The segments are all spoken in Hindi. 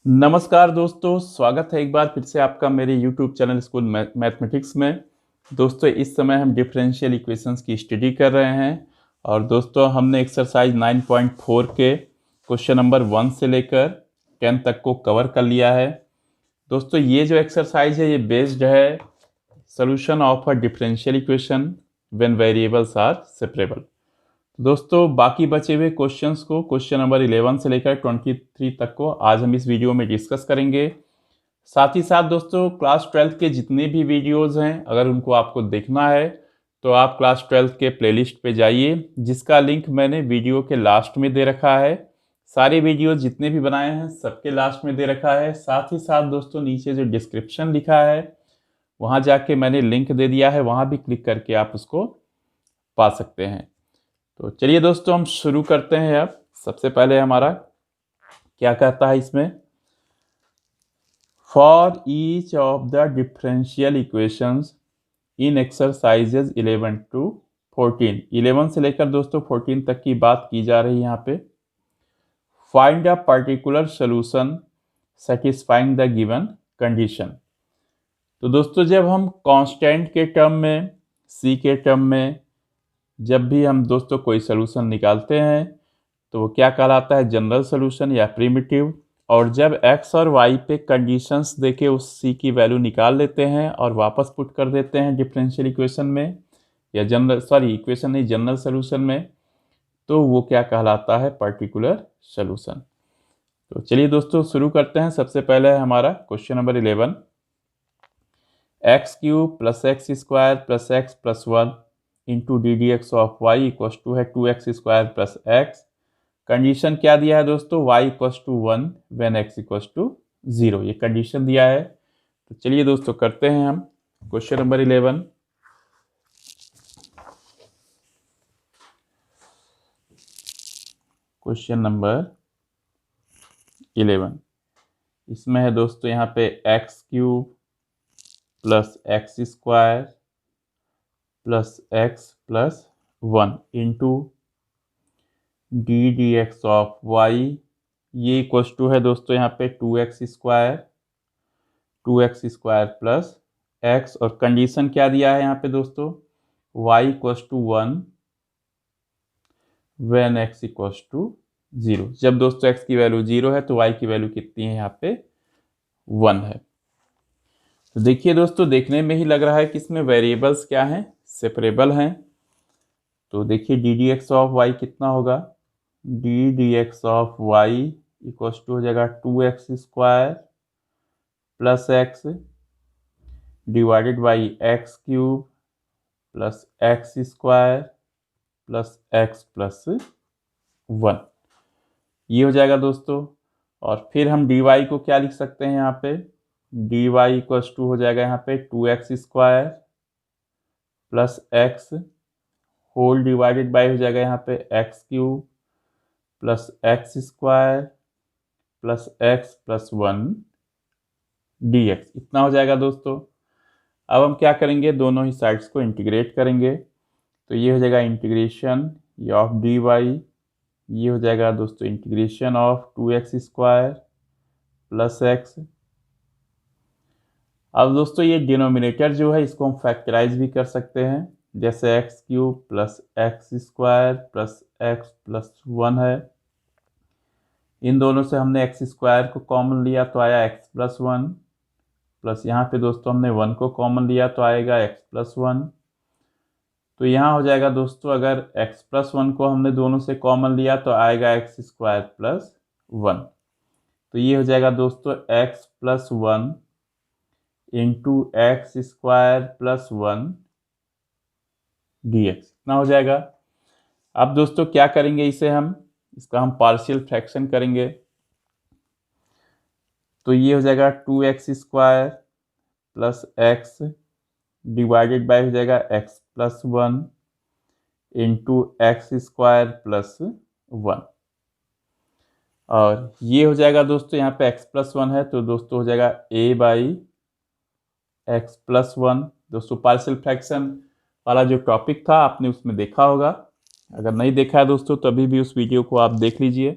नमस्कार दोस्तों, स्वागत है एक बार फिर से आपका मेरे YouTube चैनल स्कूल मैथमेटिक्स में। दोस्तों इस समय हम डिफरेंशियल इक्वेशंस की स्टडी कर रहे हैं और दोस्तों हमने एक्सरसाइज 9.4 के क्वेश्चन नंबर 1 से लेकर 10 तक को कवर कर लिया है। दोस्तों ये जो एक्सरसाइज है ये बेस्ड है solution of a differential equation when variables are separable. दोस्तों बाकी बचे हुए क्वेश्चंस को क्वेश्चन नंबर 11 से लेकर 23 तक को आज हम इस वीडियो में डिस्कस करेंगे। साथ ही साथ दोस्तों क्लास 12 के जितने भी वीडियोस हैं अगर उनको आपको देखना है तो आप क्लास 12 के प्लेलिस्ट पे जाइए, जिसका लिंक मैंने वीडियो के लास्ट में दे रखा है। सारे वीडियो जितने भी बनाए हैं सबके लास्ट में दे रखा है। साथ ही साथ दोस्तों नीचे जो डिस्क्रिप्शन लिखा है वहाँ जाके मैंने लिंक दे दिया है, वहाँ भी क्लिक करके आप उसको पा सकते हैं। तो चलिए दोस्तों हम शुरू करते हैं। अब सबसे पहले हमारा क्या कहता है इसमें, for each of the differential equations in exercises 11 to 14, 11 से लेकर दोस्तों 14 तक की बात की जा रही है यहाँ पे। Find a particular solution satisfying the given condition. तो दोस्तों जब हम कांस्टेंट के टर्म में, सी के टर्म में जब भी हम दोस्तों कोई सोल्यूशन निकालते हैं तो वो क्या कहलाता है, जनरल सोल्यूशन या प्रिमिटिव। और जब x और y पे कंडीशंस देके उस c की वैल्यू निकाल लेते हैं और वापस पुट कर देते हैं डिफरेंशियल इक्वेशन में या इक्वेशन नहीं, जनरल सोल्यूशन में, तो वो क्या कहलाता है, पर्टिकुलर सोल्यूशन। तो चलिए दोस्तों शुरू करते हैं। सबसे पहले है हमारा question number 11, x³ + x² + x + 1 into d d x of y equals to है 2x² + x। कंडीशन क्या दिया है दोस्तों, y = 1 व्हेन x = 0, ये कंडीशन दिया है। तो चलिए दोस्तों करते हैं हम क्वेश्चन नंबर 11। क्वेश्चन नंबर 11 इसमें है दोस्तों यहाँ पे x³ + x² + x + 1 into d d x of y, ये इक्वस टू है दोस्तों यहाँ पे 2x² + x। और कंडीशन क्या दिया है यहाँ पे दोस्तों, y = 1 व्हेन x = 0। जब दोस्तों x की वैल्यू 0 है तो y की वैल्यू कितनी है, यहाँ पे 1 है। तो देखिए दोस्तों देखने में ही लग रहा है कि इसमें वेरिएबल्स क्या हैं, सेपरेबल हैं। तो देखिए d d x of y कितना होगा, d d x of y equals to हो जाएगा 2x² + x divided by x³ + x² + x + 1, ये हो जाएगा दोस्तों। और फिर हम dy को क्या लिख सकते हैं, यहाँ पे dy इक्वस टू हो जाएगा यहाँ पे 2x² + x whole divided by हो जाएगा यहाँ पे x³ + x² + x + 1 dx, इतना हो जाएगा दोस्तों। अब हम क्या करेंगे, दोनों ही साइड्स को इंटीग्रेट करेंगे। तो ये हो जाएगा इंटीग्रेशन ये ऑफ dy, ये हो जाएगा दोस्तों इंटीग्रेशन ऑफ 2x² + x। अब दोस्तों ये डिनोमिनेटर जो है इसको हम फैक्टराइज भी कर सकते हैं, जैसे x³ + x² + x + 1 है। इन दोनों से हमने x² को कॉमन लिया तो आया x + 1, प्लस यहाँ पे दोस्तों हमने 1 को कॉमन लिया तो आएगा x + 1। तो यहाँ हो जाएगा दोस्तों, अगर x + 1 को हमने दोनों से कॉमन लिया तो आएगा x² + 1। तो ये हो जाएगा दोस्तों x + 1 इंटू x² + 1 dx, इतना हो जाएगा। अब दोस्तों क्या करेंगे, इसका हम पार्शियल फ्रैक्शन करेंगे। तो ये हो जाएगा 2x² + x डिवाइडेड बाय हो जाएगा x + 1 इंटू x² + 1। और ये हो जाएगा दोस्तों यहाँ पे x + 1 है तो दोस्तों हो जाएगा a/x + 1। दोस्तों पार्शियल फ्रैक्शन वाला जो टॉपिक था आपने उसमें देखा होगा, अगर नहीं देखा है दोस्तों तो अभी भी उस वीडियो को आप देख लीजिए।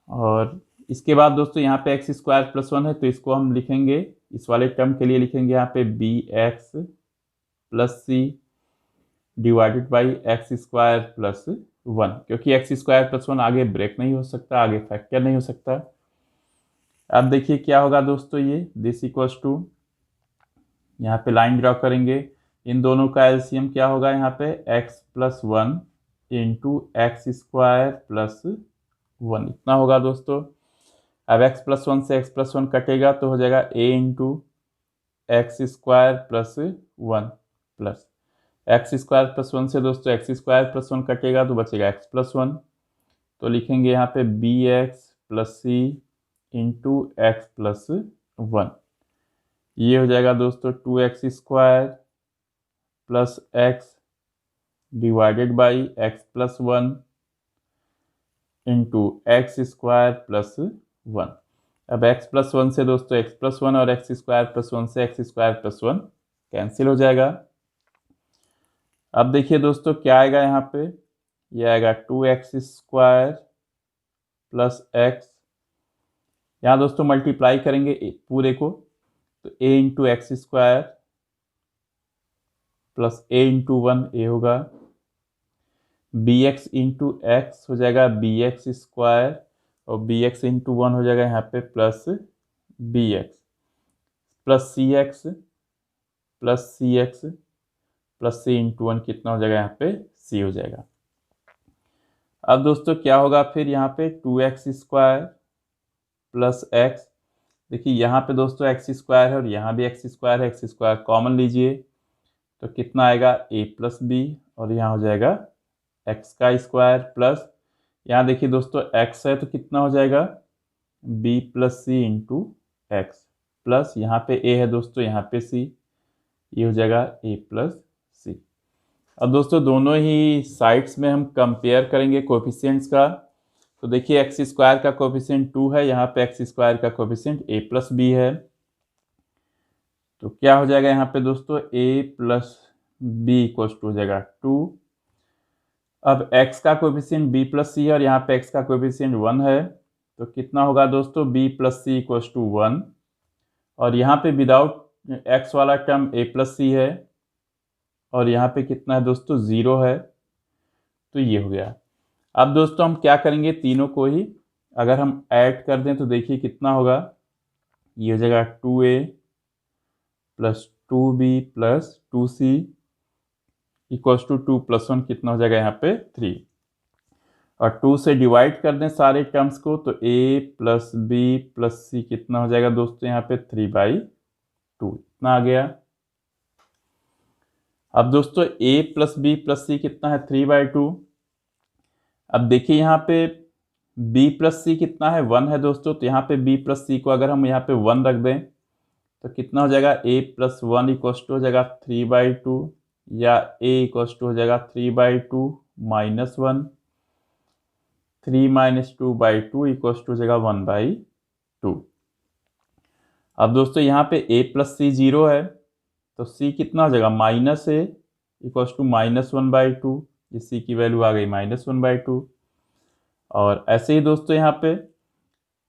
और इसके बाद दोस्तों यहाँ पे एक्स स्क्वायर प्लस 1 है, तो इसको हम लिखेंगे, इस वाले टर्म के लिए लिखेंगे यहाँ पे b x plus c divided by x square plus 1, क्योंकि एक्स स्क्वायर प्लस 1 आगे ब्रेक नहीं हो सकता, आगे फैक्टर नहीं हो सकता। अब देखिए क्या होगा दोस्तों, ये दिस इक्वल्स टू, यहाँ पे लाइन ड्रॉ करेंगे, इन दोनों का एलसीएम क्या होगा, यहाँ पे x plus 1 into x square plus 1 इतना होगा दोस्तों। अब x प्लस 1 से x प्लस 1 कटेगा तो हो जाएगा a into x square plus 1 plus x square plus 1 से दोस्तों एक्स स्क्वायर प्लस 1 कटेगा तो बचेगा x प्लस 1, तो लिखेंगे यहाँ पे बी एक्स प्लस सी इंटू एक्स प्लस 1, ये हो जाएगा दोस्तों 2x square plus x divided by x plus 1 into x square plus 1। अब x प्लस 1 से दोस्तों x प्लस 1 और एक्स स्क्वायर प्लस 1 से एक्स स्क्वायर प्लस 1 कैंसिल हो जाएगा। अब देखिए दोस्तों क्या आएगा यहाँ पे, ये आएगा 2x स्क्वायर प्लस एक्स, यहाँ दोस्तों मल्टीप्लाई करेंगे पूरे को, तो a into x square plus a into 1 a होगा, बी एक्स इंटू एक्स हो जाएगा बी एक्स स्क्वायर और बी एक्स इंटू 1 हो जाएगा यहाँ पे plus B x plus c x plus c x plus सी इंटू 1 कितना हो जाएगा, यहाँ पे सी हो जाएगा। अब दोस्तों क्या होगा फिर यहाँ पे 2x स्क्वायर प्लस एक्स, देखिए यहाँ पे दोस्तों एक्स स्क्वायर है और यहाँ भी एक्स स्क्वायर है, एक्स स्क्वायर कॉमन लीजिए तो कितना आएगा a प्लस बी, और यहाँ हो जाएगा एक्स का स्क्वायर प्लस, यहाँ देखिए दोस्तों x है तो कितना हो जाएगा b प्लस सी इंटू एक्स प्लस यहाँ पे a है दोस्तों, यहाँ पे c, ये हो जाएगा a प्लस सी। अब दोस्तों दोनों ही साइड्स में हम कंपेयर करेंगे कोएफिशिएंट्स का, तो देखिए एक्स स्क्वायर का कोएफिशिएंट 2 है, यहाँ पे एक्स स्क्वायर का कोएफिशिएंट a प्लस बी है, तो क्या हो जाएगा यहाँ पे दोस्तों a plus b equals to हो जाएगा 2। अब x का कोएफिशिएंट b प्लस सी है और यहाँ पे x का कोएफिशिएंट 1 है, तो कितना होगा दोस्तों b plus c equals to 1, और यहाँ पे विदाउट x वाला टर्म a प्लस सी है और यहाँ पे कितना है दोस्तों 0 है, तो ये हो गया। अब दोस्तों हम क्या करेंगे, तीनों को ही अगर हम ऐड कर दें तो देखिए कितना होगा, ये हो जाएगा 2a plus 2b plus 2c equals to 2 plus 1 कितना हो जाएगा यहाँ पे 3, और 2 से डिवाइड कर दें सारे टर्म्स को तो a प्लस बी प्लस सी कितना हो जाएगा दोस्तों यहाँ पे 3/2 इतना आ गया। अब दोस्तों a प्लस बी प्लस सी कितना है 3/2, अब देखिए यहाँ पे b प्लस सी कितना है 1 है दोस्तों, तो यहाँ पे b प्लस सी को अगर हम यहाँ पे 1 रख दें तो कितना हो जाएगा a प्लस 1 इक्वल्स टू हो जाएगा 3/2, या a इक्वल्स टू हो जाएगा 3/2 माइनस 1, 3 माइनस 2/2 इक्वल्स टू हो जाएगा 1/2। अब दोस्तों यहाँ पे a प्लस सी 0 है तो c कितना हो जाएगा minus a equals to minus 1/2, ये c की वैल्यू आ गई माइनस 1/2। और ऐसे ही दोस्तों यहाँ पे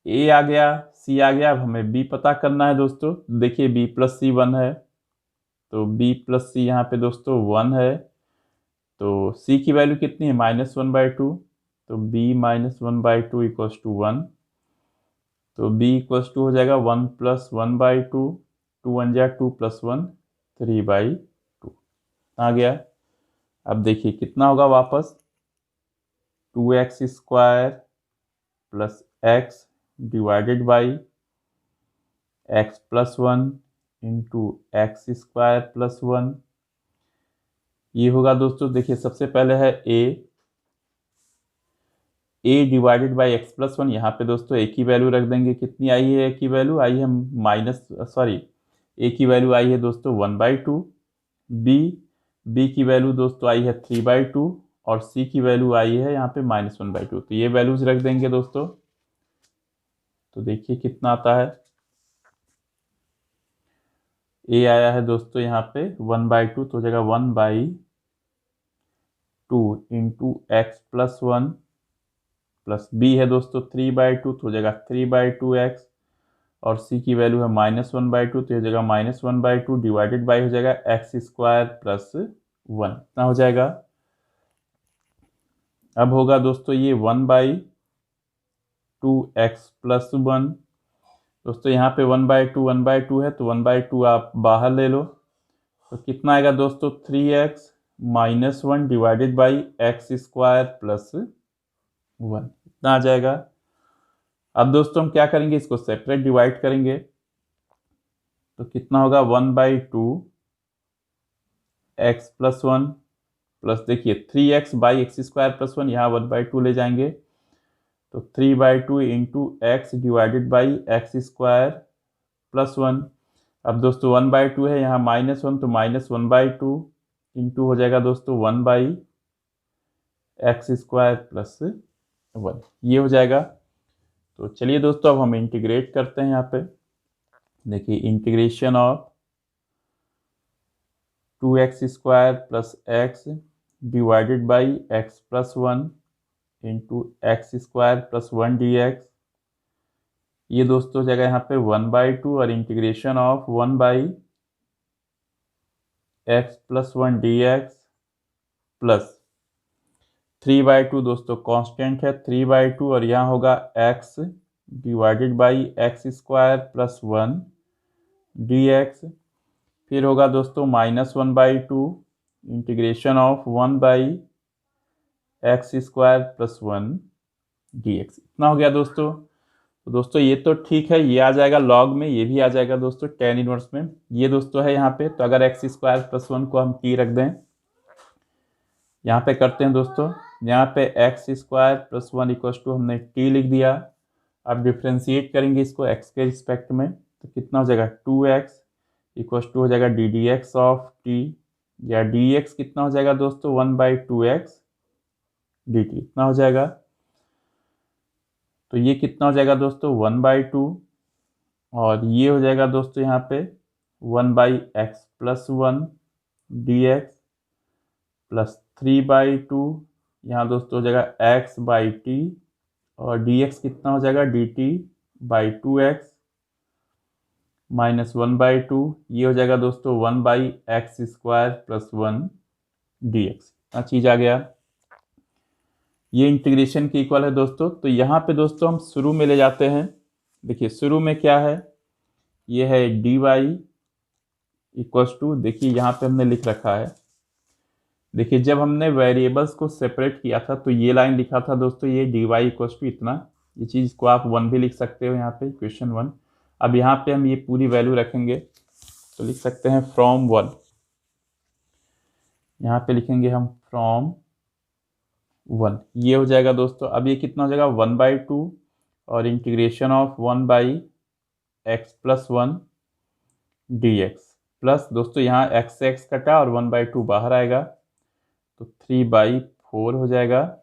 a आ गया c आ गया, अब हमें b पता करना है दोस्तों, देखिए b प्लस सी 1 है तो b प्लस सी यहाँ पे दोस्तों 1 है, तो c की वैल्यू कितनी है माइनस 1/2, तो b माइनस 1/2 इक्वल्स टू 1, तो b इक्वल्स टू हो जाएगा 1 प्लस 1/2, 2 1 जा 2 प्लस 1 3/2 आ गया। अब देखिए कितना होगा वापस 2x square plus x divided by x plus 1 into x square plus 1, ये होगा दोस्तों, देखिए सबसे पहले है a divided by x plus 1, यहाँ पे दोस्तों a की वैल्यू रख देंगे, कितनी आई है a की वैल्यू आई है a की वैल्यू आई है दोस्तों 1/2, b की वैल्यू दोस्तों आई है 3/2 और c की वैल्यू आई है यहाँ पे माइनस 1/2, तो ये वैल्यूज रख देंगे दोस्तों, तो देखिए कितना आता है, a आया है दोस्तों यहाँ पे 1/2 तो हो जाएगा 1/2 into x plus 1 plus b है दोस्तों 3/2 तो हो जाएगा 3/2x, और सी की वैल्यू है -1/2 तो हो जाएगा -1/2 डिवाइडेड बाई हो जाएगा x² प्लस 1 इतना हो जाएगा। अब होगा दोस्तों ये 1/2x प्लस 1। दोस्तों यहाँ पे 1/2 है तो 1/2 आप बाहर ले लो, तो कितना आएगा दोस्तों 3x - 1 divided by x² plus 1 इतना आ जाएगा। अब दोस्तों हम क्या करेंगे, इसको सेपरेट डिवाइड करेंगे, तो कितना होगा 1/2x प्लस 1 प्लस देखिए 3x बाई x² प्लस 1, यहाँ 1/2 ले जाएंगे तो 3/2 into x divided by x² plus 1। अब दोस्तों 1/2 है, यहाँ -1 तो -1/2 इंटू हो जाएगा दोस्तों 1/x² प्लस 1 ये हो जाएगा। तो चलिए दोस्तों अब हम इंटीग्रेट करते हैं। यहाँ पे देखिए integration of 2x² plus x divided by x plus 1 into x² plus 1 dx, ये दोस्तों हो जाएगा यहाँ पे 1/2 और integration of 1/x plus 1 dx plus 3/2 दोस्तों कांस्टेंट है 3/2 और यहाँ होगा x divided by x² plus 1 dx, फिर होगा दोस्तों -1/2 integration of 1/x² plus 1 dx इतना हो गया दोस्तों। तो दोस्तों ये तो ठीक है, ये आ जाएगा लॉग में, ये भी आ जाएगा दोस्तों tan इनवर्स में, ये दोस्तों है यहाँ पे। तो अगर x² प्लस 1 को हम t रख दें, यहाँ पे करते हैं दोस्तों, यहाँ पे x² प्लस 1 इक्वल टू हमने t लिख दिया। अब डिफ्रेंशिएट करेंगे इसको x के रिस्पेक्ट में, तो कितना हो जाएगा 2x इक्वल टू हो जाएगा ddx ऑफ t, या dx कितना हो जाएगा दोस्तों 1/2x dt इतना हो जाएगा। तो ये कितना हो जाएगा दोस्तों 1/2, और ये हो जाएगा दोस्तों यहाँ पे 1/x प्लस 1 dx प्लस 3/2, यहाँ दोस्तों हो जाएगा x/t, और dx कितना हो जाएगा dt/2x माइनस 1/2, ये हो जाएगा दोस्तों 1/x² प्लस 1 dx इतना चीज आ गया। ये इंटीग्रेशन के इक्वल है दोस्तों। तो यहाँ पे दोस्तों हम शुरू में ले जाते हैं, देखिए शुरू में क्या है, ये है dy इक्वल्स टू, देखिए यहाँ पे हमने लिख रखा है, देखिए जब हमने वेरिएबल्स को सेपरेट किया था तो ये लाइन लिखा था दोस्तों, ये dy इक्वल्स टू इतना, ये चीज़ को आप 1 भी लिख सकते हो यहाँ पे इक्वेशन 1। अब यहाँ पे हम ये पूरी वैल्यू रखेंगे तो लिख सकते हैं फ्रॉम 1, यहाँ पे लिखेंगे हम फ्रॉम 1, ये हो जाएगा दोस्तों। अब ये कितना हो जाएगा 1/2 और integration of 1/x plus 1 dx plus दोस्तों यहाँ x से x कटा और 1/2 बाहर आएगा तो 3/4 हो जाएगा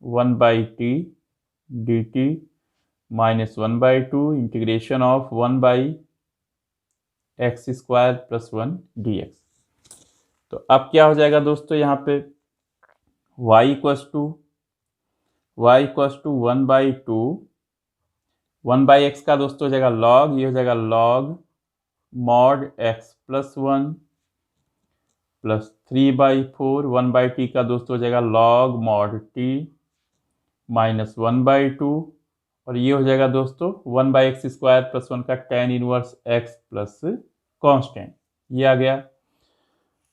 1/t dt minus 1/2 integration of 1/x² plus 1 dx। तो अब क्या हो जाएगा दोस्तों, यहाँ पे y इक्वल्स टू 1/2, 1/x का दोस्तों हो जाएगा log, ये हो जाएगा log mod x plus 1 plus 3/4, 1/t का दोस्तों हो जाएगा log mod t माइनस 1/2, और ये हो जाएगा दोस्तों 1/x² प्लस 1 का tan inverse x plus constant, ये आ गया।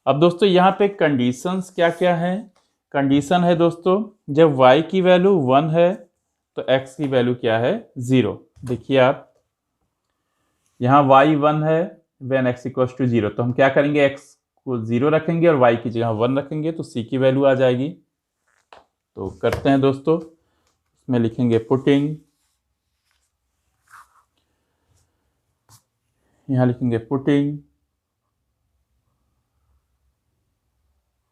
अब दोस्तों यहाँ पे कंडीशंस क्या क्या हैं, कंडीशन है दोस्तों जब y की वैल्यू 1 है तो x की वैल्यू क्या है 0। देखिए आप यहाँ y 1 है व्हेन x इक्वल्स टू 0, तो हम क्या करेंगे x को 0 रखेंगे और y की जगह 1 रखेंगे तो c की वैल्यू आ जाएगी। तो करते हैं दोस्तों, इसमें लिखेंगे पुटिंग, यहाँ लिखेंगे पुटिंग,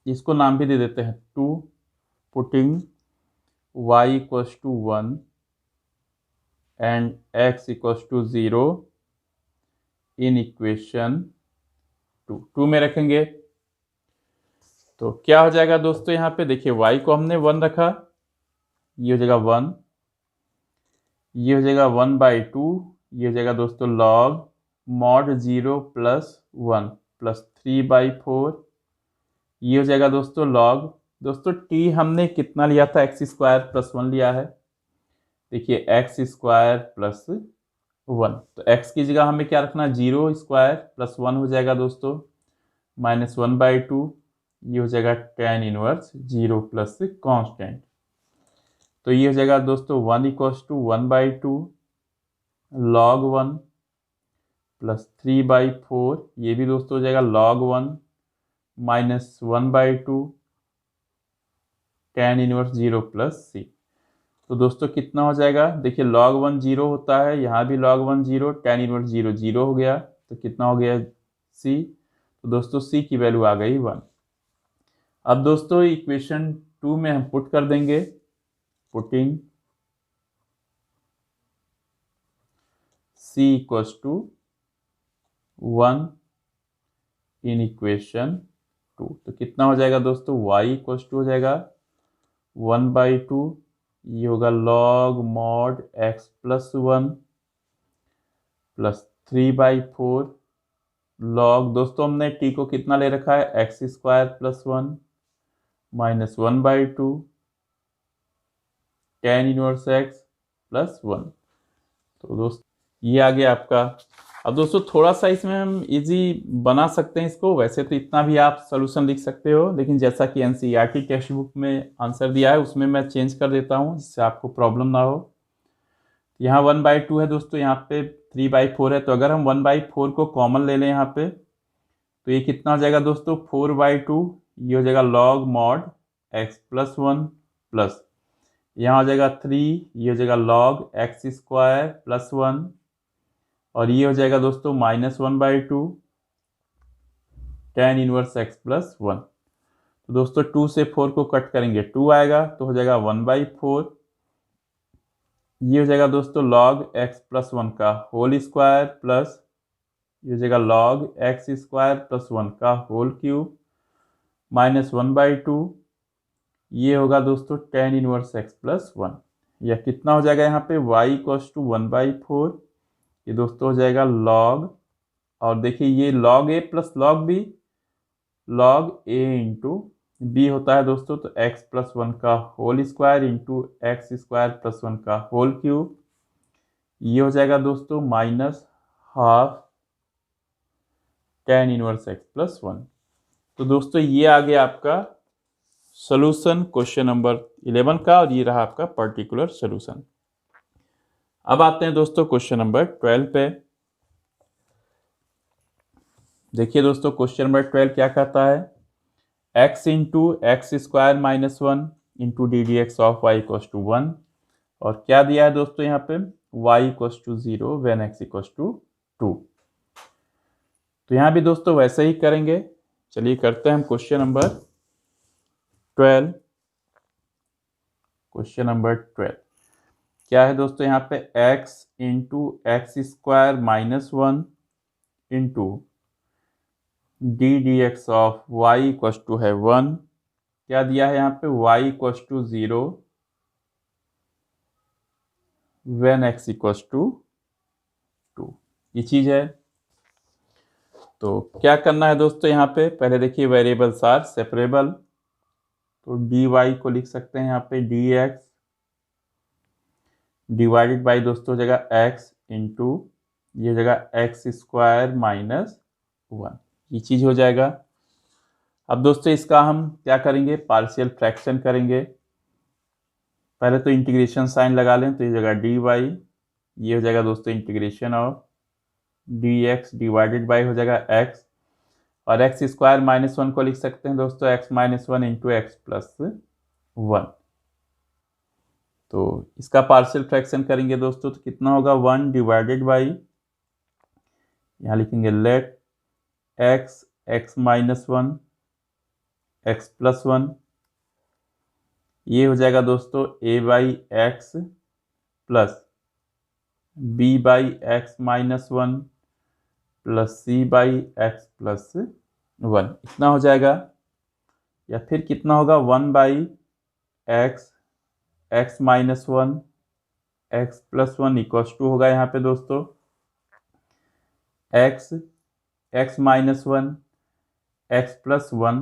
इसको नाम भी दे देते हैं 2, putting y equals to 1 and x equals to 0 in equation 2 में रखेंगे। तो क्या हो जाएगा दोस्तों, यहाँ पे देखिए y को हमने 1 रखा, ये हो जाएगा 1, ये हो जाएगा 1/2, ये हो जाएगा दोस्तों लॉग मॉड 0 प्लस 1 प्लस 3/4, ये हो जाएगा दोस्तों लॉग। दोस्तों टी हमने कितना लिया था, x² + 1 लिया है। देखिए x² + 1, तो x की जगह हमें क्या रखना, 0² + 1 हो जाएगा दोस्तों -1/2, ये हो जाएगा tan इनवर्स 0 प्लस कांस्टेंट। तो ये हो जाएगा दोस्तों 1 = 1/2 log 1 प्लस 3/4, ये भी दोस्तों हो जाएगा log 1 -1/2 tan inverse 0 plus c। तो दोस्तों कितना हो जाएगा, देखिए log 1 0 होता है, यहाँ भी log 1 0, tan इनवर्स 0 0 हो गया, तो कितना हो गया c। तो दोस्तों c की वैल्यू आ गई 1। अब दोस्तों इक्वेशन 2 में हम पुट कर देंगे, पुटिंग c = 1 इन इक्वेशन 2, तो कितना हो जाएगा दोस्तों, y = हो जाएगा 1/2, ये होगा log mod x + 1 plus 3/4 log, दोस्तों हमने t को कितना ले रखा है, x² + 1 -1/2 tan इनवर्स x + 1। तो दोस्तों ये आ गया आपका। अब दोस्तों थोड़ा सा इसमें हम इजी बना सकते हैं इसको, वैसे तो इतना भी आप सोल्यूशन लिख सकते हो, लेकिन जैसा कि एनसीईआरटी टेक्स्ट बुक में आंसर दिया है उसमें मैं चेंज कर देता हूँ जिससे आपको प्रॉब्लम ना हो। यहाँ 1/2 है दोस्तों, यहाँ पे 3/4 है, तो अगर हम 1/4 को कॉमन ले लें यहाँ पे, तो ये कितना हो जाएगा दोस्तों, 4/2, ये हो जाएगा log mod x + 1 प्लस यहाँ हो जाएगा 3, ये हो जाएगा log x² + 1, और ये हो जाएगा दोस्तों -1/2 tan इनवर्स x + 1। तो दोस्तों 2 से 4 को कट करेंगे 2 आएगा, तो हो जाएगा 1/4, ये हो जाएगा दोस्तों log x + 1 का होल स्क्वायर प्लस ये हो जाएगा log x² + 1 का होल क्यूब -1/2, ये होगा दोस्तों tan इनवर्स x + 1। यह कितना हो जाएगा यहाँ पे, y = 1/4, ये दोस्तों हो जाएगा log, और देखिए ये log a + log b, log a × b होता है दोस्तों, तो x + 1 का होल स्क्वायर इंटू x² + 1 का होल क्यूब, ये हो जाएगा दोस्तों -½ tan इनवर्स x + 1। तो दोस्तों ये आ गया आपका सोल्यूशन क्वेश्चन नंबर 11 का, और ये रहा आपका पर्टिकुलर सोल्यूशन। अब आते हैं दोस्तों क्वेश्चन नंबर 12 पे। देखिए दोस्तों क्वेश्चन नंबर 12 क्या कहता है, x × x² - 1 × ddx of y = 1, और क्या दिया है दोस्तों यहाँ पे, y = 0 when x = 2। तो यहाँ भी दोस्तों वैसे ही करेंगे, चलिए करते हैं हम क्वेश्चन नंबर 12। क्वेश्चन नंबर 12 क्या है दोस्तों, यहाँ पे x × x² - 1 × ddx of y = है 1, क्या दिया है यहाँ पे, y = 0 when x = 2, ये चीज है। तो क्या करना है दोस्तों, यहाँ पे पहले देखिए वेरिएबल्स आर सेपरेबल, तो dy को लिख सकते हैं यहाँ पे dx डिवाइडेड बाई दोस्तों हो जाएगा x इंटू ये हो जाएगा x² - 1, ये चीज हो जाएगा। अब दोस्तों इसका हम क्या करेंगे, पार्शियल फ्रैक्शन करेंगे। पहले तो इंटीग्रेशन साइन लगा लें, तो ये जगह dy, ये हो जाएगा दोस्तों integration of dx divided by हो जाएगा x, और x² - 1 को लिख सकते हैं दोस्तों x - 1 इंटू x + 1। तो इसका पार्शियल फ्रैक्शन करेंगे दोस्तों, तो कितना होगा, 1 डिवाइडेड बाई, यहाँ लिखेंगे लेट x x - 1 x + 1, ये हो जाएगा दोस्तों a/x plus b/x - 1 plus c/x + 1, इतना हो जाएगा। या फिर कितना होगा, 1/x x minus one x plus one equals to होगा यहाँ पे दोस्तों x x minus one x plus one.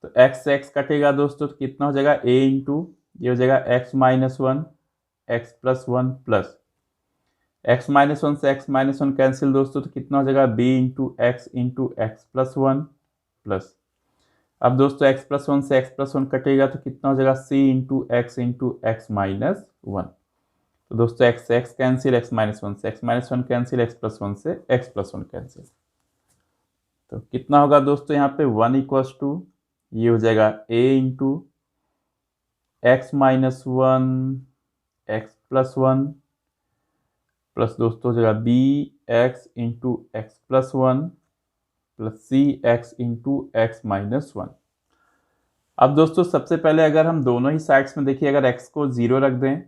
तो एक्स से एक्स कटेगा दोस्तों तो कितना हो जाएगा ए इंटू ये हो जाएगा x minus one x plus one plus x minus one से एक्स माइनस वन कैंसिल दोस्तों तो कितना हो जाएगा b into x plus one plus अब दोस्तों x प्लस वन से x प्लस वन कटेगा तो कितना हो जाएगा c into x minus one. तो दोस्तों x से x cancel x minus one से x minus one cancel x plus one से x प्लस वन कैंसिल। तो कितना होगा दोस्तों यहाँ पे वन इक्वल्स टू ये हो जाएगा a into x minus one x plus one plus दोस्तों हो जाएगा b x into x plus one plus c x into x minus one. अब दोस्तों सबसे पहले अगर हम दोनों ही साइड्स में देखिए अगर x को जीरो रख दें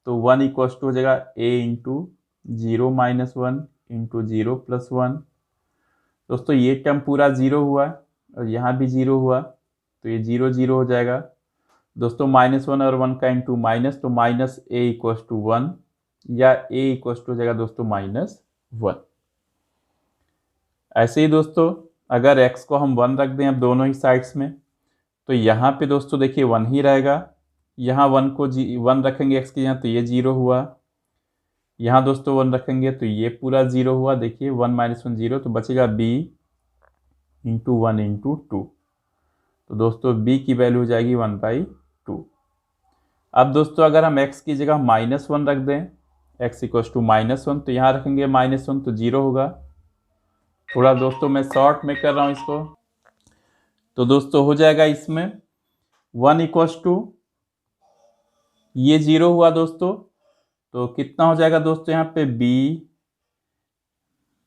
तो वन इक्वल्स टू हो जाएगा a into zero minus one into zero plus one. दोस्तों ये टर्म पूरा जीरो हुआ और यहाँ भी जीरो हुआ तो ये जीरो जीरो हो जाएगा दोस्तों माइनस वन और वन का इंटू माइनस तो minus a equals to one या a इक्वल्स टू हो जाएगा दोस्तों माइनस वन। ऐसे ही दोस्तों अगर x को हम वन रख दें अब दोनों ही साइड्स में तो यहाँ पे दोस्तों देखिए वन ही रहेगा यहाँ वन को वन रखेंगे x के यहाँ तो ये जीरो हुआ यहाँ दोस्तों वन रखेंगे तो ये पूरा जीरो हुआ देखिए वन माइनस वन जीरो तो बचेगा b into one into two. तो दोस्तों b की वैल्यू हो जाएगी वन बाई टू। अब दोस्तों अगर हम x की जगह माइनस वन रख दें x equals to minus one तो यहाँ रखेंगे माइनस वन तो जीरो होगा। थोड़ा दोस्तों मैं शॉर्ट में कर रहा हूँ इसको तो दोस्तों हो जाएगा इसमें वन इक्वल्स टू ये जीरो हुआ दोस्तों तो कितना हो जाएगा दोस्तों यहाँ पे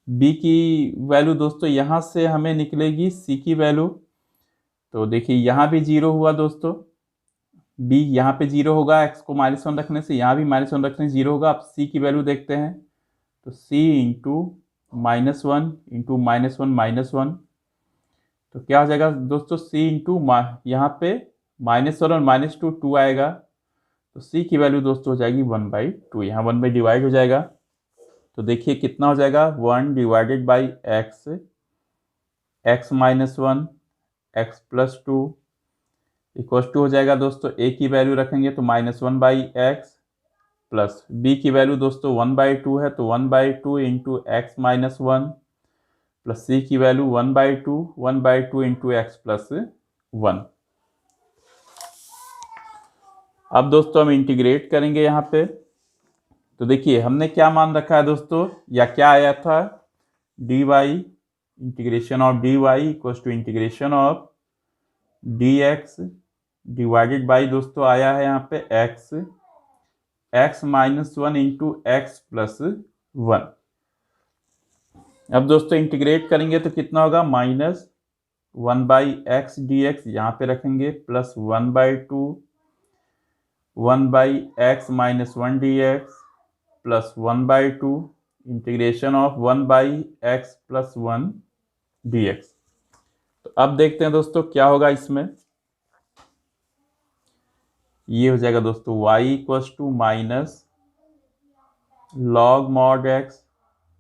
b की वैल्यू दोस्तों यहाँ से हमें निकलेगी c की वैल्यू। तो देखिए यहाँ भी जीरो हुआ दोस्तों b यहाँ पे जीरो होगा x को माइनस वन रखने से यहाँ भी माइनस वन रखने से जीरो होगा। अब c की वैल्यू देखते हैं तो c into minus one into minus one minus one तो क्या हो जाएगा दोस्तों c इंटू यहाँ पे माइनस वन और माइनस टू टू आएगा तो c की वैल्यू दोस्तों हो जाएगी वन बाई टू यहाँ वन बाई डिवाइड हो जाएगा। तो देखिए कितना हो जाएगा one divided by x minus one x plus two equals to हो जाएगा दोस्तों a की वैल्यू रखेंगे तो minus one by x plus b की वैल्यू दोस्तों वन बाई टू है तो one by two into x minus one plus c की value one by two into x plus one. अब दोस्तों हम इंटीग्रेट करेंगे यहाँ पे तो देखिए हमने क्या मान रखा है दोस्तों या क्या आया था dy integration of dy equals to integration of dx divided by दोस्तों आया है यहाँ पे x minus one into x plus one. अब दोस्तों इंटीग्रेट करेंगे तो कितना होगा minus one by x d x यहाँ पे रखेंगे plus one by two one by x minus one d x plus one by two integration of one by x plus one d x. तो अब देखते हैं दोस्तों क्या होगा इसमें ये हो जाएगा दोस्तों y equals to minus log mod x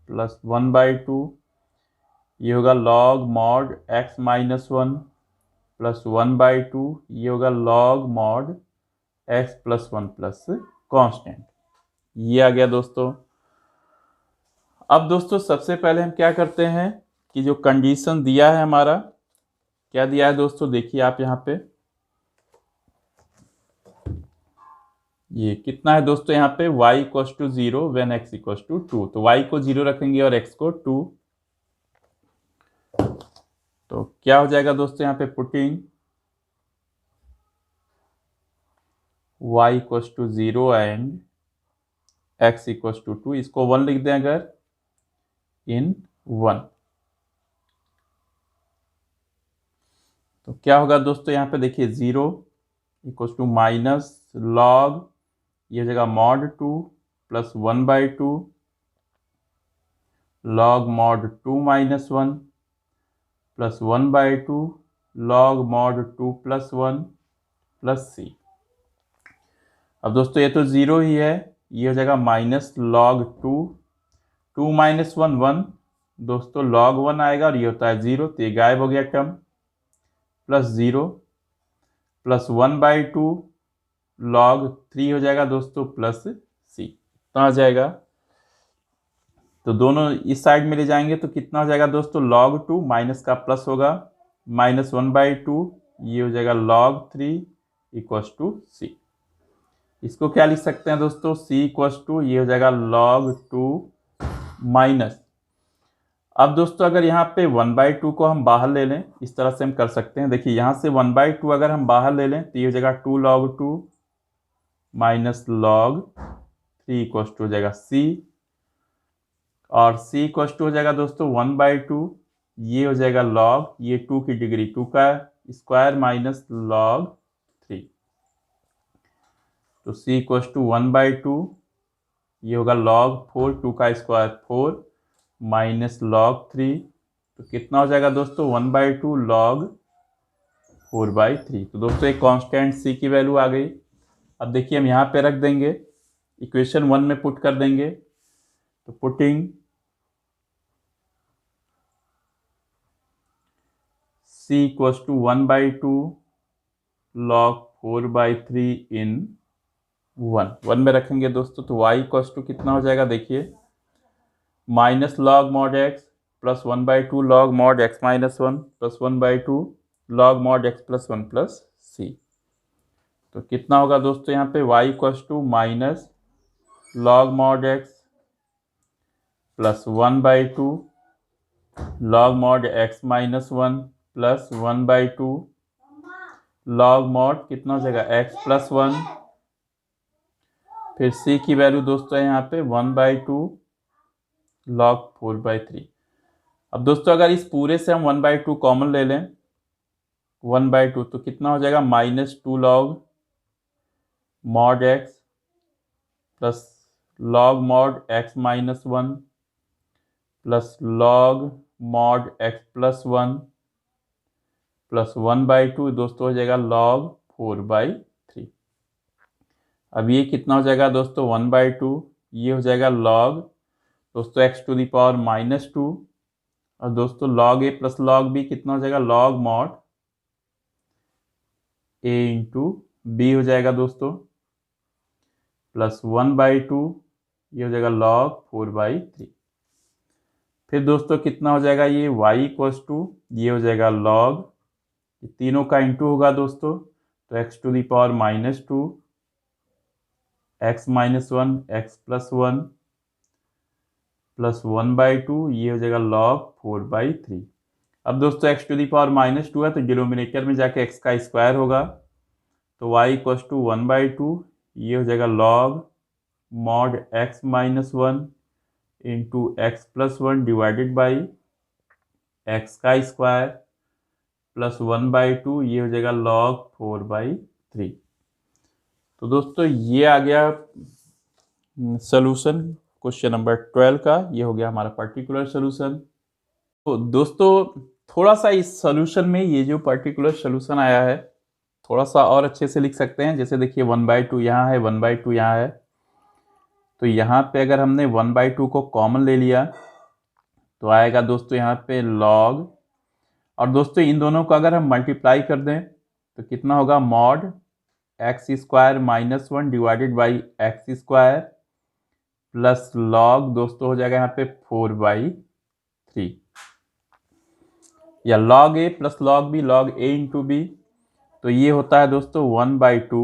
plus one by two ये होगा log mod x minus one plus one by two ये होगा log mod x plus one plus constant ये आ गया दोस्तों। अब दोस्तों सबसे पहले हम क्या करते हैं कि जो कंडीशन दिया है हमारा क्या दिया है दोस्तों देखिए आप यहाँ पे ये कितना है दोस्तों यहाँ पे y equals to zero when x equals to two तो y को जीरो रखेंगे और x को टू तो क्या हो जाएगा दोस्तों यहाँ पे putting y equals to zero and x equals to two इसको वन लिख दें अगर इन वन तो क्या होगा दोस्तों यहाँ पे देखिए zero equals to minus log ये जगह mod two plus one by two log mod two minus one plus one by two log mod two plus one plus c. अब दोस्तों ये तो 0 ही है, ये हो जाएगा माइनस लॉग 2, 2 माइनस 1 1, दोस्तों log 1 आएगा और ये होता है 0, तो ये गायब हो गया टर्म, प्लस 0 प्लस 1/2 log 3 हो जाएगा दोस्तों प्लस c, तो आ जाएगा। तो दोनों इस साइड में ले जाएंगे तो कितना हो जाएगा दोस्तों, log 2 माइनस का प्लस होगा, माइनस 1/2, ये हो जाएगा log 3 इक्वस टू c। इसको क्या लिख सकते हैं दोस्तों, c इक्वस टू ये हो जाएगा log 2 माइनस, अब दोस्तों अगर यहाँ पे 1/2 को हम बाहर ले लें, इस तरह से हम कर सकते हैं। देखिए यहाँ से 1/2 अगर हम बाहर ले लें तो ये हो जाएगा 2 log 2 minus log 3 equals to हो जाएगा c, और c इक्वस टू हो जाएगा दोस्तों 1/2, ये हो जाएगा log, ये 2 की डिग्री 2 का स्क्वायर माइनस log 3, तो c इक्वस टू 1/2, ये होगा log 4, 2 का स्क्वायर 4 माइनस log 3, तो कितना हो जाएगा दोस्तों 1/2 log 4/3। तो दोस्तों एक कांस्टेंट c की वैल्यू आ गई। अब देखिए हम यहाँ पे रख देंगे, इक्वेशन 1 में पुट कर देंगे, तो putting c equals to 1/2 log 4/3 in 1 में रखेंगे दोस्तों, तो y इक्वस टू कितना हो जाएगा, देखिए minus log mod x plus 1/2 log mod x minus 1 plus 1/2 log mod x plus 1 plus c। तो कितना होगा दोस्तों यहाँ पे y equals to minus log mod x plus 1/2 log mod x minus 1 plus 1/2 log mod कितना हो जाएगा x प्लस 1, फिर c की वैल्यू दोस्तों है यहाँ पे 1/2 log 4/3। अब दोस्तों अगर इस पूरे से हम 1/2 कॉमन ले लें, 1/2 तो कितना हो जाएगा minus 2 log mod x plus log mod x minus 1 plus log mod x plus 1 plus 1/2 दोस्तों हो जाएगा log 4/3। अब ये कितना हो जाएगा दोस्तों 1/2, ये हो जाएगा log दोस्तों x to the power minus 2, और दोस्तों log a plus log b कितना हो जाएगा log mod a into b हो जाएगा दोस्तों, प्लस 1/2, ये हो जाएगा log 4/3। फिर दोस्तों कितना हो जाएगा ये y इक्वस टू, ये हो जाएगा log, तीनों का इंटू होगा दोस्तों, तो x to the power minus 2 x minus 1 x plus 1 plus 1/2, ये हो जाएगा log 4/3। अब दोस्तों x to the power minus 2 है तो डिनोमिनेटर में जाके x का स्क्वायर होगा, तो y इक्वस टू 1/2, ये हो जाएगा log mod x minus 1 into x plus 1 divided by x का स्क्वायर प्लस 1/2, ये हो जाएगा log 4/3। तो दोस्तों ये आ गया सोल्यूशन क्वेश्चन नंबर 12 का, ये हो गया हमारा पर्टिकुलर सोल्यूशन। तो दोस्तों थोड़ा सा इस सोल्यूशन में ये जो पर्टिकुलर सोल्यूशन आया है थोड़ा सा और अच्छे से लिख सकते हैं। जैसे देखिए 1/2 यहाँ है, 1/2 यहाँ है, तो यहाँ पे अगर हमने 1/2 को कॉमन ले लिया तो आएगा दोस्तों यहाँ पे log, और दोस्तों इन दोनों को अगर हम मल्टीप्लाई कर दें तो कितना होगा mod x square minus 1 divided by x square plus log दोस्तों हो जाएगा यहाँ पे 4/3, या log a plus log b, log a into b, तो ये होता है दोस्तों 1/2,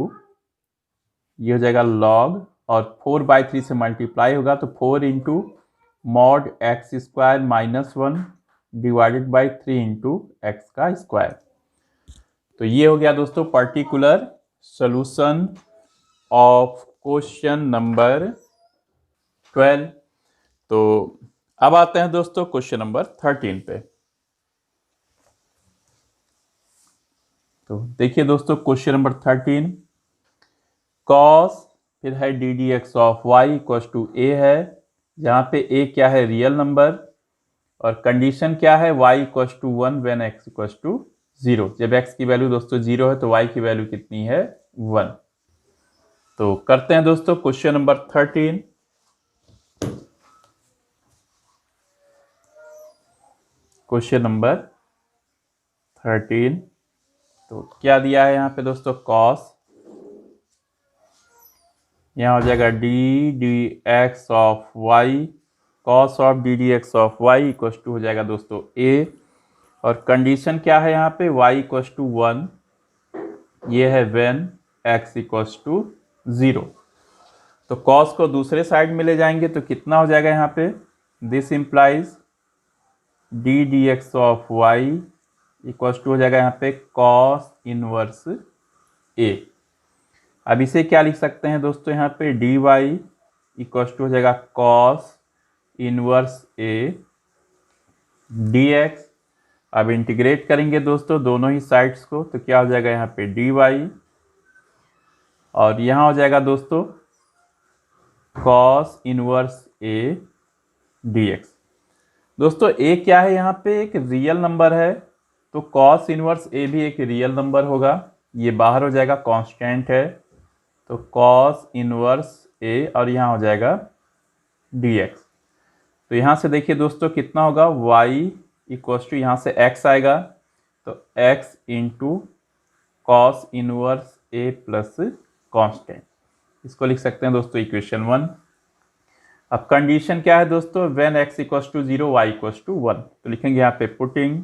ये हो जाएगा log, और 4/3 से मल्टीप्लाई होगा तो 4 into mod x square minus 1 divided by 3 into x का स्क्वायर। तो ये हो गया दोस्तों particular solution of question number 12। तो अब आते हैं दोस्तों क्वेश्चन नंबर 13 पे। तो देखिए दोस्तों क्वेश्चन नंबर 13, cos फिर है d d x of y equal to a है, जहाँ पे a क्या है रियल नंबर, और कंडीशन क्या है y equal to 1 when x equal to 0। जब x की वैल्यू दोस्तों 0 है तो y की वैल्यू कितनी है 1। तो करते हैं दोस्तों क्वेश्चन नंबर 13। क्वेश्चन नंबर 13, तो क्या दिया है यहाँ पे दोस्तों, कॉस, यहाँ हो जाएगा d d x of y, cos of d d x of y इक्व टू हो जाएगा दोस्तों ए, और कंडीशन क्या है यहाँ पे, y इक्व टू 1, ये है व्हेन x इक्व टू 0। तो कॉस को दूसरे साइड में ले जाएंगे तो कितना हो जाएगा यहाँ पे, this implies d d x of y इक्व टू हो जाएगा यहाँ पे कॉस इनवर्स ए। अब इसे क्या लिख सकते हैं दोस्तों, यहाँ पे डी वाई इक्व टू हो जाएगा cos inverse A D x. अब इंटीग्रेट करेंगे दोस्तों दोनों ही साइड्स को, तो क्या हो जाएगा यहाँ पे डी वाई, और यहाँ हो जाएगा दोस्तों cos inverse A D x. दोस्तों ए क्या है यहाँ पे, एक रियल नंबर है, तो कॉस इनवर्स ए भी एक रियल नंबर होगा, ये बाहर हो जाएगा कांस्टेंट है, तो कॉस इनवर्स ए और यहाँ हो जाएगा डी एक्स। तो यहाँ से देखिए दोस्तों कितना होगा, y इक्व टू यहाँ से x आएगा, तो x इंटू कॉस इनवर्स ए प्लस कॉन्स्टेंट, इसको लिख सकते हैं दोस्तों इक्वेशन 1। अब कंडीशन क्या है दोस्तों, व्हेन x इक्व टू 0 y इक्व टू 1, तो लिखेंगे यहाँ पे पुटिंग,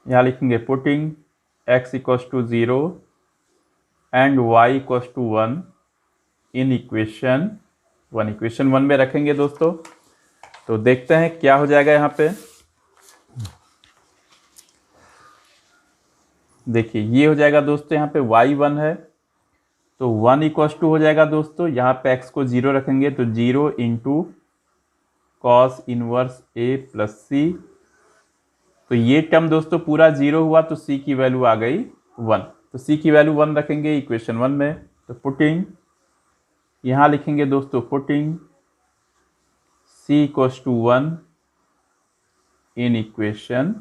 यहाँ लिखेंगे पुटिंग x इक्व टू 0 एंड y इक्व टू 1 इन इक्वेशन 1। इक्वेशन 1 में रखेंगे दोस्तों, तो देखते हैं क्या हो जाएगा यहाँ पे। देखिए ये हो जाएगा दोस्तों, यहाँ पे y1 है, तो 1 इक्व टू हो जाएगा दोस्तों, यहाँ पे x को 0 रखेंगे तो 0 into cos inverse a plus c, तो ये टर्म दोस्तों पूरा 0 हुआ तो c की वैल्यू आ गई 1, तो c की वैल्यू 1 रखेंगे इक्वेशन 1 में। तो पुटिंग, यहाँ लिखेंगे दोस्तों पुटिंग c इक्व टू 1 इन इक्वेशन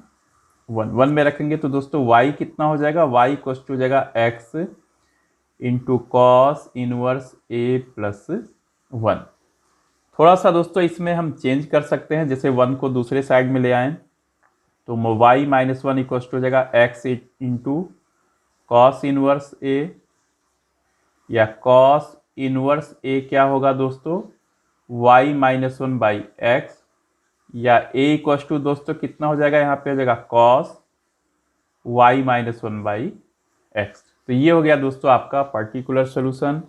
1 में रखेंगे तो दोस्तों y कितना हो जाएगा, y इक्व टू हो जाएगा x into cos inverse a plus 1। थोड़ा सा दोस्तों इसमें हम चेंज कर सकते हैं, जैसे 1 को दूसरे साइड में ले आएँ तो y माइनस 1 इक्व टू हो जाएगा x into cos inverse a, या कॉस इनवर्स a क्या होगा दोस्तों, y माइनस 1 बाई एक्स, या a इक्व टू दोस्तों कितना हो जाएगा, यहाँ पे हो जाएगा cos y minus 1 by x. तो ये हो गया दोस्तों आपका पर्टिकुलर सोल्यूशन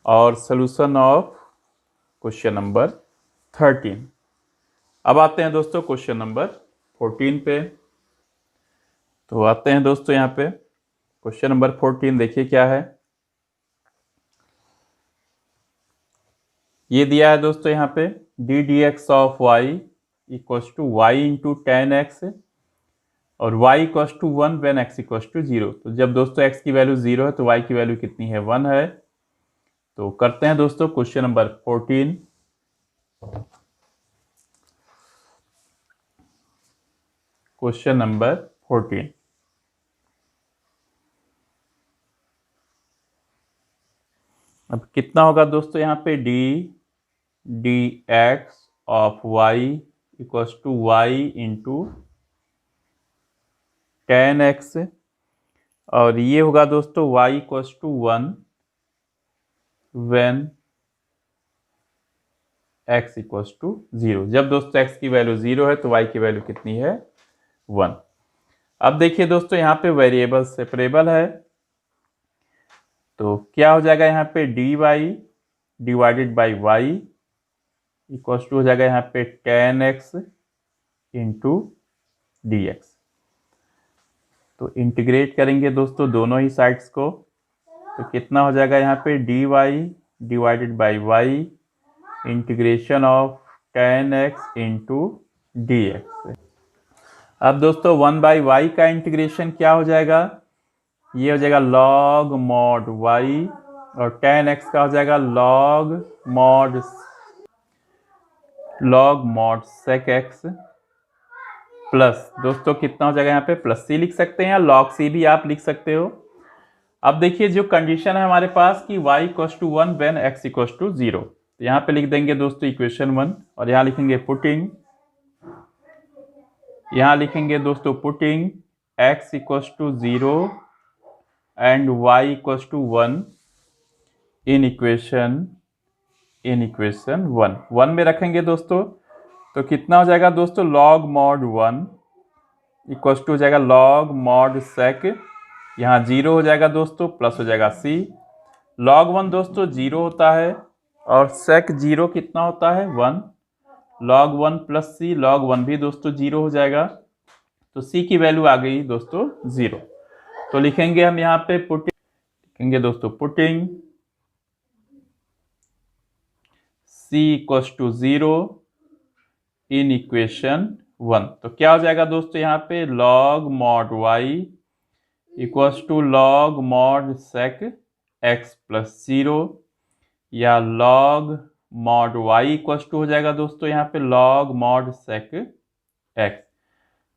और सोल्यूशन ऑफ क्वेश्चन नंबर 13। अब आते हैं दोस्तों क्वेश्चन नंबर 14 पे। तो आते हैं दोस्तों यहाँ पे क्वेश्चन नंबर 14, देखिए क्या है। ये दिया है दोस्तों यहाँ पे d d x of y इक्व to y into tan x, और y इक्व टू 1 व्हेन x इक्व टू 0। तो जब दोस्तों x की वैल्यू 0 है तो y की वैल्यू कितनी है, 1 है। तो करते हैं दोस्तों क्वेश्चन नंबर 14। क्वेश्चन नंबर 14, अब कितना होगा दोस्तों यहाँ पे d d x of y इक्व to y into tan x, और ये होगा दोस्तों y इक्व टू 1 व्हेन x इक्व टू 0। जब दोस्तों x की वैल्यू 0 है तो y की वैल्यू कितनी है, 1। अब देखिए दोस्तों यहाँ पे वेरिएबल सेपरेबल है, तो क्या हो जाएगा यहाँ पे d y divided by y इक्व टू हो जाएगा यहाँ पे tan x into d x. तो इंटीग्रेट करेंगे दोस्तों दोनों ही साइड्स को, तो कितना हो जाएगा यहाँ पे d y divided by y integration of tan x into d x. अब दोस्तों 1 बाई वाई का इंटीग्रेशन क्या हो जाएगा, ये हो जाएगा लॉग मॉड वाई, और टेन एक्स का हो जाएगा log mod sec x, plus दोस्तों कितना हो जाएगा यहाँ पे प्लस सी लिख सकते हैं, या लॉग सी भी आप लिख सकते हो। अब देखिए जो कंडीशन है हमारे पास कि y equals to 1 when x equals to 0, तो यहाँ पे लिख देंगे दोस्तों इक्वेशन 1 और यहाँ लिखेंगे पुटिंग, यहाँ लिखेंगे दोस्तों putting x equals to 0 and y equals to 1 in equation 1 में रखेंगे दोस्तों, तो कितना हो जाएगा दोस्तों log mod 1 इक्वल्स टू हो जाएगा log mod sec, यहाँ 0 हो जाएगा दोस्तों, प्लस हो जाएगा c, log 1 दोस्तों 0 होता है और sec 0 कितना होता है 1, log 1 प्लस c, log 1 भी दोस्तों 0 हो जाएगा, तो c की वैल्यू आ गई दोस्तों 0। तो लिखेंगे हम यहाँ पे लिखेंगे दोस्तों putting c equals to 0 in equation 1, तो क्या हो जाएगा दोस्तों यहाँ पे log mod y equals to log mod sec x plus 0, या log mod y equals to हो जाएगा दोस्तों यहाँ पे log mod sec x।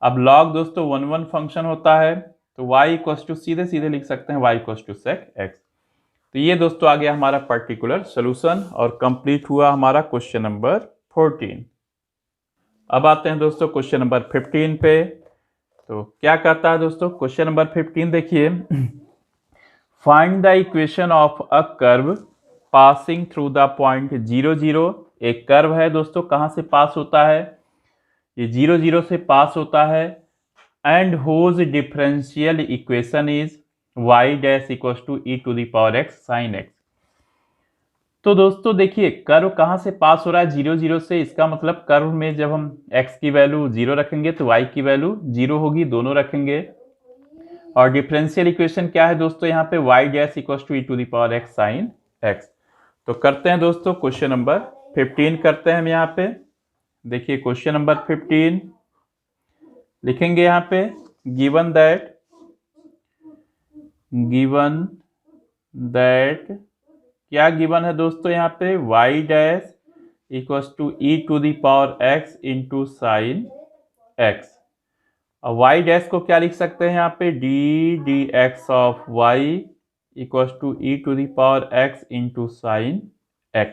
अब log दोस्तों 1 फंक्शन होता है, तो y इक्वल्स टू सीधे सीधे लिख सकते हैं y equals to sec x। तो ये दोस्तों आ गया हमारा पर्टिकुलर सोल्यूशन और कंप्लीट हुआ हमारा क्वेश्चन नंबर 14। अब आते हैं दोस्तों क्वेश्चन नंबर 15 पे। तो क्या कहता है दोस्तों क्वेश्चन नंबर 15, देखिए find the equation of a curve passing through the point 0 0। एक कर्व है दोस्तों, कहाँ से पास होता है, ये 0 0 से पास होता है, and whose differential equation is y dash equals to e to the power x sin x। तो दोस्तों देखिए कर्व कहाँ से पास हो रहा है 0 0 से, इसका मतलब कर्व में जब हम x की वैल्यू 0 रखेंगे तो y की वैल्यू 0 होगी, दोनों रखेंगे। और डिफरेंशियल इक्वेशन क्या है दोस्तों यहाँ पे y dash equals to e to the power x sin x। तो करते हैं दोस्तों क्वेश्चन नंबर 15 करते हैं हम यहाँ पे। देखिए क्वेश्चन नंबर 15 लिखेंगे यहाँ पे गिवन दैट क्या गिवन है दोस्तों यहाँ पे y dash equals to e to the power x into sine x। और y डैश को क्या लिख सकते हैं यहाँ पे dx of y equals to e to the power x into sine x।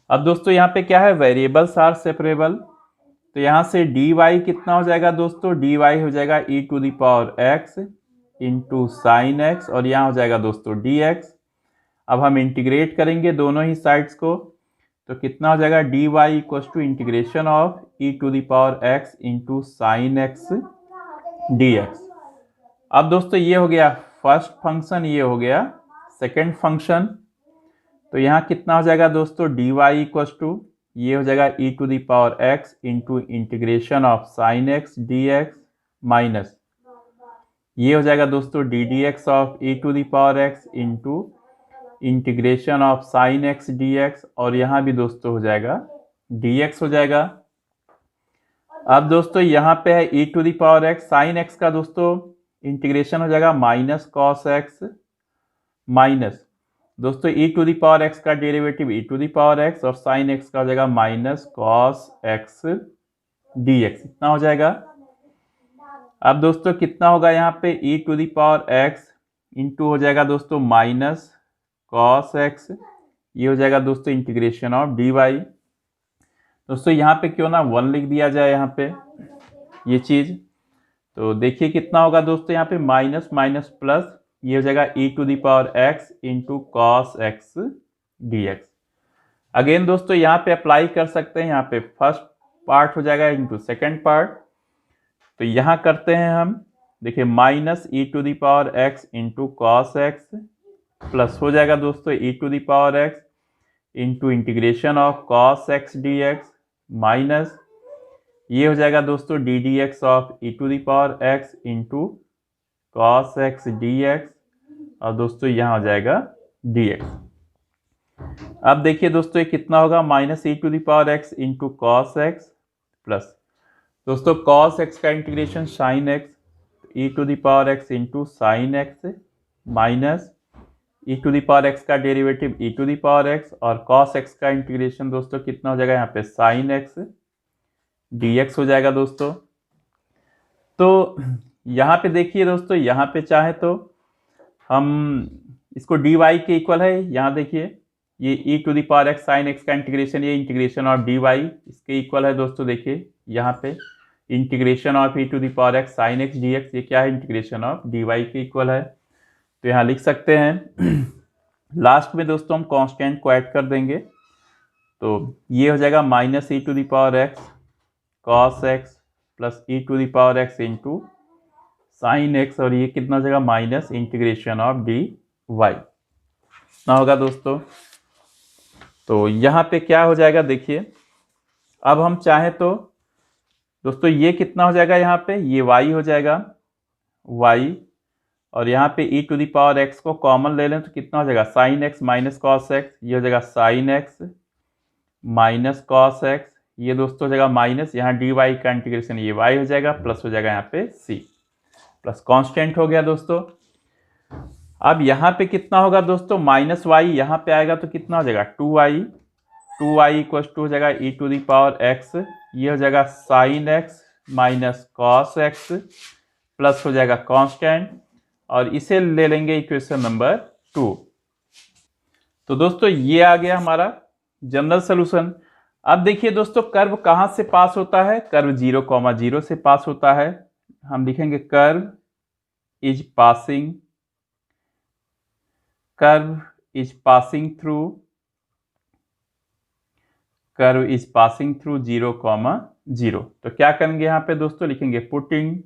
अब दोस्तों यहाँ पे क्या है वेरिएबल्स आर सेपरेबल, तो यहाँ से dy कितना हो जाएगा दोस्तों, dy हो जाएगा e to the power x into sine x, और यहाँ हो जाएगा दोस्तों dx। अब हम इंटीग्रेट करेंगे दोनों ही साइड्स को, तो कितना हो जाएगा dy equals to integration of e to the power x into sine x dx। अब दोस्तों ये हो गया फर्स्ट फंक्शन, ये हो गया सेकेंड फंक्शन, तो यहाँ कितना हो जाएगा दोस्तों dy इक्वल्स टू ये हो जाएगा e to the power x into integration of sine x dx minus ये हो जाएगा दोस्तों d d x of e to the power x into integration of sine x dx, और यहाँ भी दोस्तों हो जाएगा dx हो जाएगा। अब दोस्तों यहाँ पे है e to the power x, sine x का दोस्तों इंटीग्रेशन हो जाएगा माइनस कॉस x, माइनस दोस्तों e to the power x का derivative e to the power x और साइन x का हो जाएगा माइनस कॉस x dx, इतना हो जाएगा। अब दोस्तों कितना होगा यहाँ पे e to the power x into हो जाएगा दोस्तों माइनस कॉस x, ये हो जाएगा दोस्तों इंटीग्रेशन ऑफ dy। दोस्तों यहाँ पे क्यों ना 1 लिख दिया जाए यहाँ पे ये चीज, तो देखिए कितना होगा दोस्तों यहाँ पे माइनस माइनस प्लस, ये हो जाएगा e to the power x into cos x dx। Again दोस्तों यहाँ पे अप्लाई कर सकते हैं, यहाँ पे फर्स्ट पार्ट हो जाएगा इंटू सेकेंड पार्ट, तो यहाँ करते हैं हम, देखिए minus e to the power x into cos x plus हो जाएगा दोस्तों e to the power x into integration of cos x dx minus ये हो जाएगा दोस्तों d d x of e to the power x into cos x dx, और दोस्तों यहाँ हो जाएगा dx। अब देखिए दोस्तों ये कितना होगा minus e to the power x into cos x plus दोस्तों कॉस x का integration sine x, e to the power x into sine x minus e to the power x का derivative e to the power x, और cos x का इंटीग्रेशन दोस्तों कितना हो जाएगा यहाँ पे साइन x dx हो जाएगा दोस्तों। तो यहाँ पे देखिए दोस्तों, यहाँ पे चाहे तो हम इसको डी वाई के इक्वल है, यहाँ देखिए ये e to the power x sine x का इंटीग्रेशन, ये इंटीग्रेशन ऑफ डी वाई इसके इक्वल है दोस्तों। देखिए यहाँ पे integration of e to the power x sine x d x, ये क्या है, इंटीग्रेशन ऑफ डी वाई के इक्वल है। तो यहाँ लिख सकते हैं लास्ट में दोस्तों हम कांस्टेंट को ऐड कर देंगे, तो ये हो जाएगा minus e to the power x cos x plus e to the power x into sine x, और ये कितना हो जाएगा minus integration of d y ना होगा दोस्तों। तो यहाँ पे क्या हो जाएगा देखिए, अब हम चाहें तो दोस्तों ये कितना हो जाएगा, यहाँ पे ये y हो जाएगा y, और यहाँ पे e to the power x को कॉमन ले लें तो कितना हो जाएगा sine x minus cos x, ये हो जाएगा sine x minus cos x, ये दोस्तों हो जाएगा माइनस, यहाँ dy का इंटीग्रेशन ये y हो जाएगा, प्लस हो जाएगा यहाँ पे c, प्लस कांस्टेंट हो गया दोस्तों। अब यहाँ पे कितना होगा दोस्तों, माइनस y यहाँ पे आएगा तो कितना हो जाएगा 2y इक्वल टू हो जाएगा e to the power x, ये हो जाएगा sine x minus cos x, plus हो जाएगा कांस्टेंट, और इसे ले लेंगे इक्वेशन नंबर 2। तो दोस्तों ये आ गया हमारा जनरल सोल्यूशन। अब देखिए दोस्तों कर्व कहाँ से पास होता है, कर्व 0,0 से पास होता है। हम लिखेंगे कर्व इज पासिंग थ्रू 0,0। तो क्या करेंगे यहाँ पे दोस्तों, लिखेंगे putting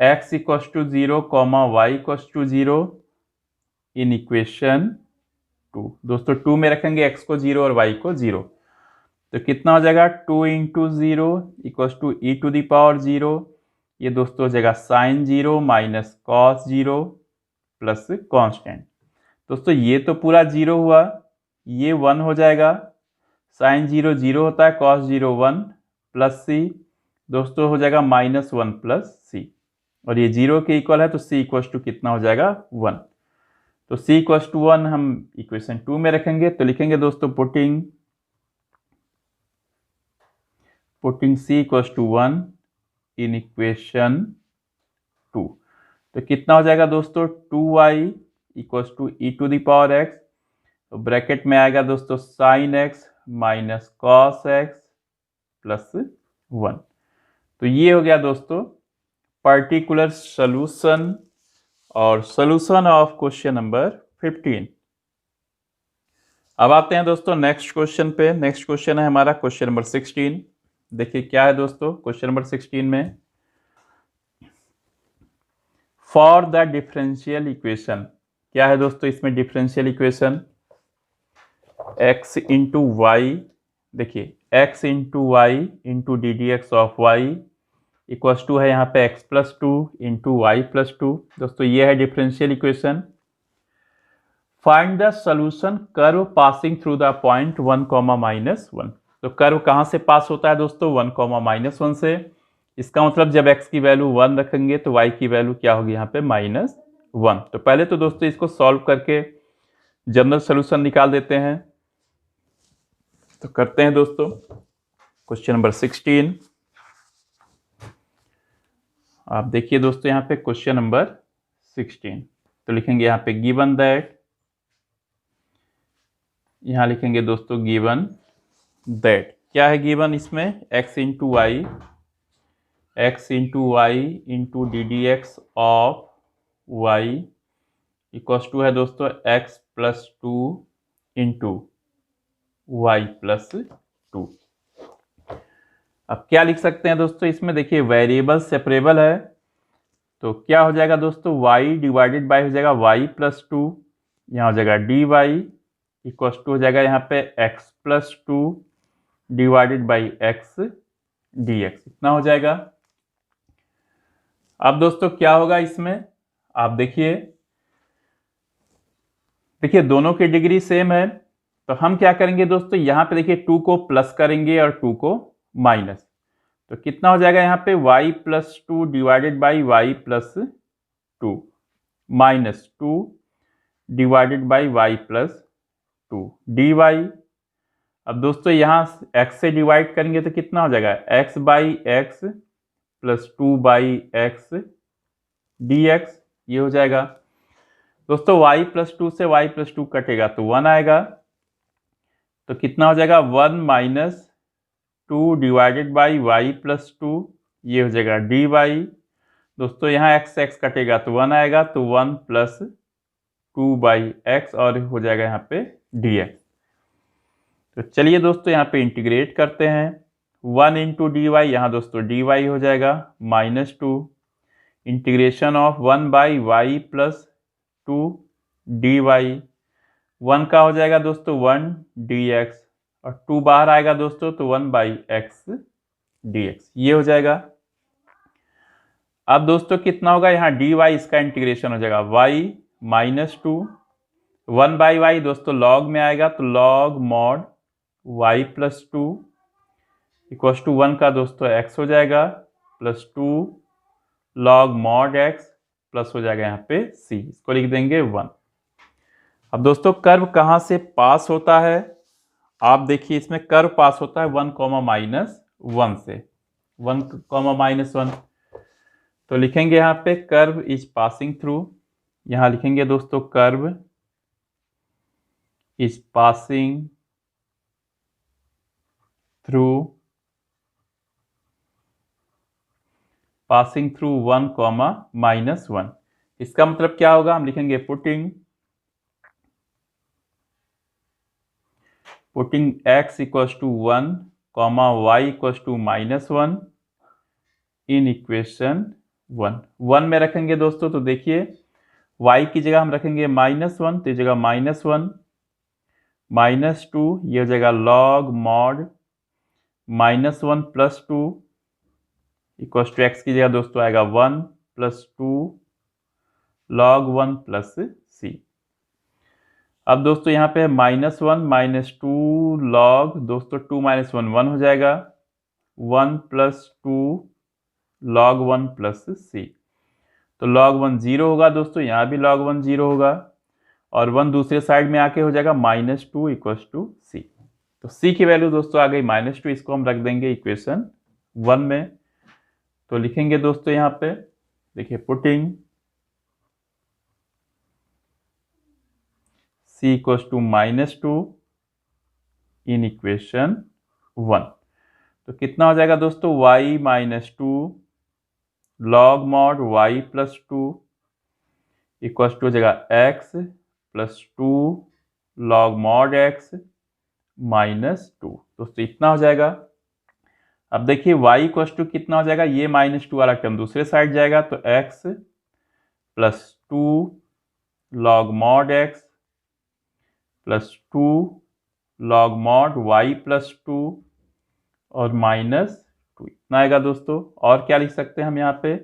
x equals to 0, y equals to 0 in equation 2। दोस्तों 2 में रखेंगे x को 0 और y को 0, तो कितना हो जाएगा 2 into 0 equals to e to the power 0, ये दोस्तों हो जाएगा sine 0 minus cos 0 plus constant. दोस्तों ये तो पूरा 0 हुआ, ये 1 हो जाएगा, साइन 0 0 होता है, कॉस 0 1 प्लस सी, दोस्तों हो जाएगा -1 प्लस सी, और ये 0 के इक्वल है तो c इक्वल्स टू कितना हो जाएगा 1। तो c इक्वल्स टू 1 हम इक्वेशन 2 में रखेंगे, तो लिखेंगे दोस्तों putting c equals to 1 in equation 2। तो कितना हो जाएगा दोस्तों 2y equals to e to the power x, तो ब्रैकेट में आएगा दोस्तों sine x minus cos x plus 1। तो ये हो गया दोस्तों पर्टिकुलर सॉल्यूशन और सॉल्यूशन ऑफ क्वेश्चन नंबर 15। अब आते हैं दोस्तों नेक्स्ट क्वेश्चन पे। नेक्स्ट क्वेश्चन है हमारा क्वेश्चन नंबर 16। देखिए क्या है दोस्तों क्वेश्चन नंबर 16 में, फॉर द डिफरेंशियल इक्वेशन, क्या है दोस्तों इसमें differential equation x into y, देखिए x into y into d d x of y equals to है यहाँ पे x plus 2 into y plus 2। दोस्तों ये है differential equation. Find the solution curve passing through the point 1, -1। तो कर्व कहाँ से पास होता है दोस्तों 1, -1 से। इसका मतलब जब x की वैल्यू 1 रखेंगे तो y की वैल्यू क्या होगी यहाँ पे -1। तो पहले तो दोस्तों इसको सॉल्व करके जनरल सोल्यूशन निकाल देते हैं। तो करते हैं दोस्तों क्वेश्चन नंबर 16। आप देखिए दोस्तों यहाँ पे क्वेश्चन नंबर 16, तो लिखेंगे यहाँ पे गिवन दैट, यहाँ लिखेंगे दोस्तों गिवन दैट, क्या है गिवन इसमें x into y into d d x of y equals to है दोस्तों x plus 2 into y plus 2। अब क्या लिख सकते हैं दोस्तों इसमें, देखिए वेरिएबल सेपरेबल है, तो क्या हो जाएगा दोस्तों y डिवाइडेड बाय हो जाएगा y प्लस 2, यहाँ हो जाएगा dy इक्वल्स टू हो जाएगा यहाँ पे x plus 2 divided by x dx, इतना हो जाएगा। अब दोस्तों क्या होगा इसमें, आप देखिए दोनों की डिग्री सेम है, तो हम क्या करेंगे दोस्तों यहाँ पे देखिए 2 को प्लस करेंगे और 2 को माइनस, तो कितना हो जाएगा यहाँ पे y plus 2 divided by y plus 2 minus 2 divided by y plus 2 dy। अब दोस्तों यहाँ x से डिवाइड करेंगे तो कितना हो जाएगा x by x plus 2 by x dx, ये हो जाएगा दोस्तों। y+2 से y+2 कटेगा तो 1 आएगा, तो कितना हो जाएगा 1 - 2 डिवाइडेड बाई y+2, ये हो जाएगा dy। दोस्तों यहाँ x कटेगा तो 1 आएगा, तो 1 + 2/x और हो जाएगा यहाँ पे dx। तो चलिए दोस्तों यहाँ पे इंटीग्रेट करते हैं। 1 × dy, यहाँ दोस्तों dy हो जाएगा -2 इंटीग्रेशन ऑफ 1/y+2 dy। 1 का हो जाएगा दोस्तों 1 dx और 2 बाहर आएगा दोस्तों, तो 1/x dx, ये हो जाएगा। अब दोस्तों कितना होगा यहाँ dy, इसका इंटीग्रेशन हो जाएगा y -2 1/y दोस्तों लॉग में आएगा, तो log mod y+2 = 1 का दोस्तों x हो जाएगा +2 log mod x प्लस हो जाएगा यहाँ पे c, इसको लिख देंगे 1। अब दोस्तों कर्व कहाँ से पास होता है, आप देखिए इसमें कर्व पास होता है 1, -1 से, 1, -1। तो लिखेंगे यहाँ पे कर्व इज पासिंग थ्रू, यहाँ लिखेंगे दोस्तों कर्व इज पासिंग थ्रू 1, -1। इसका मतलब क्या होगा, हम लिखेंगे putting x = 1, y = -1 in equation 1 में रखेंगे दोस्तों। तो देखिए y की जगह हम रखेंगे -1, तो जगह -1 -2, ये हो जाएगा log mod -1 + 2 = x की जगह दोस्तों आएगा 1 + 2 log 1 + c। अब दोस्तों यहाँ पे -1 - 2 log दोस्तों 2 - 1 1 हो जाएगा, 1 + 2 log 1 + c। तो log 1 0 होगा दोस्तों, यहाँ भी log 1 0 होगा और 1 दूसरे साइड में आके हो जाएगा -2 = c। तो c की वैल्यू दोस्तों आ गई -2, इसको हम रख देंगे इक्वेशन 1 में। तो लिखेंगे दोस्तों यहाँ पे देखिए पुटिंग c = -2 इन इक्वेशन 1। तो कितना हो जाएगा दोस्तों y -2 log mod y+2 = हो जाएगा x + 2 log mod x -2। दोस्तों इतना हो जाएगा। अब देखिए y = कितना हो जाएगा, ये -2 वाला टर्म दूसरे साइड जाएगा, तो x + 2 log mod x + 2 log mod y+2 और -2 इतना आएगा दोस्तों। और क्या लिख सकते हैं हम यहाँ पे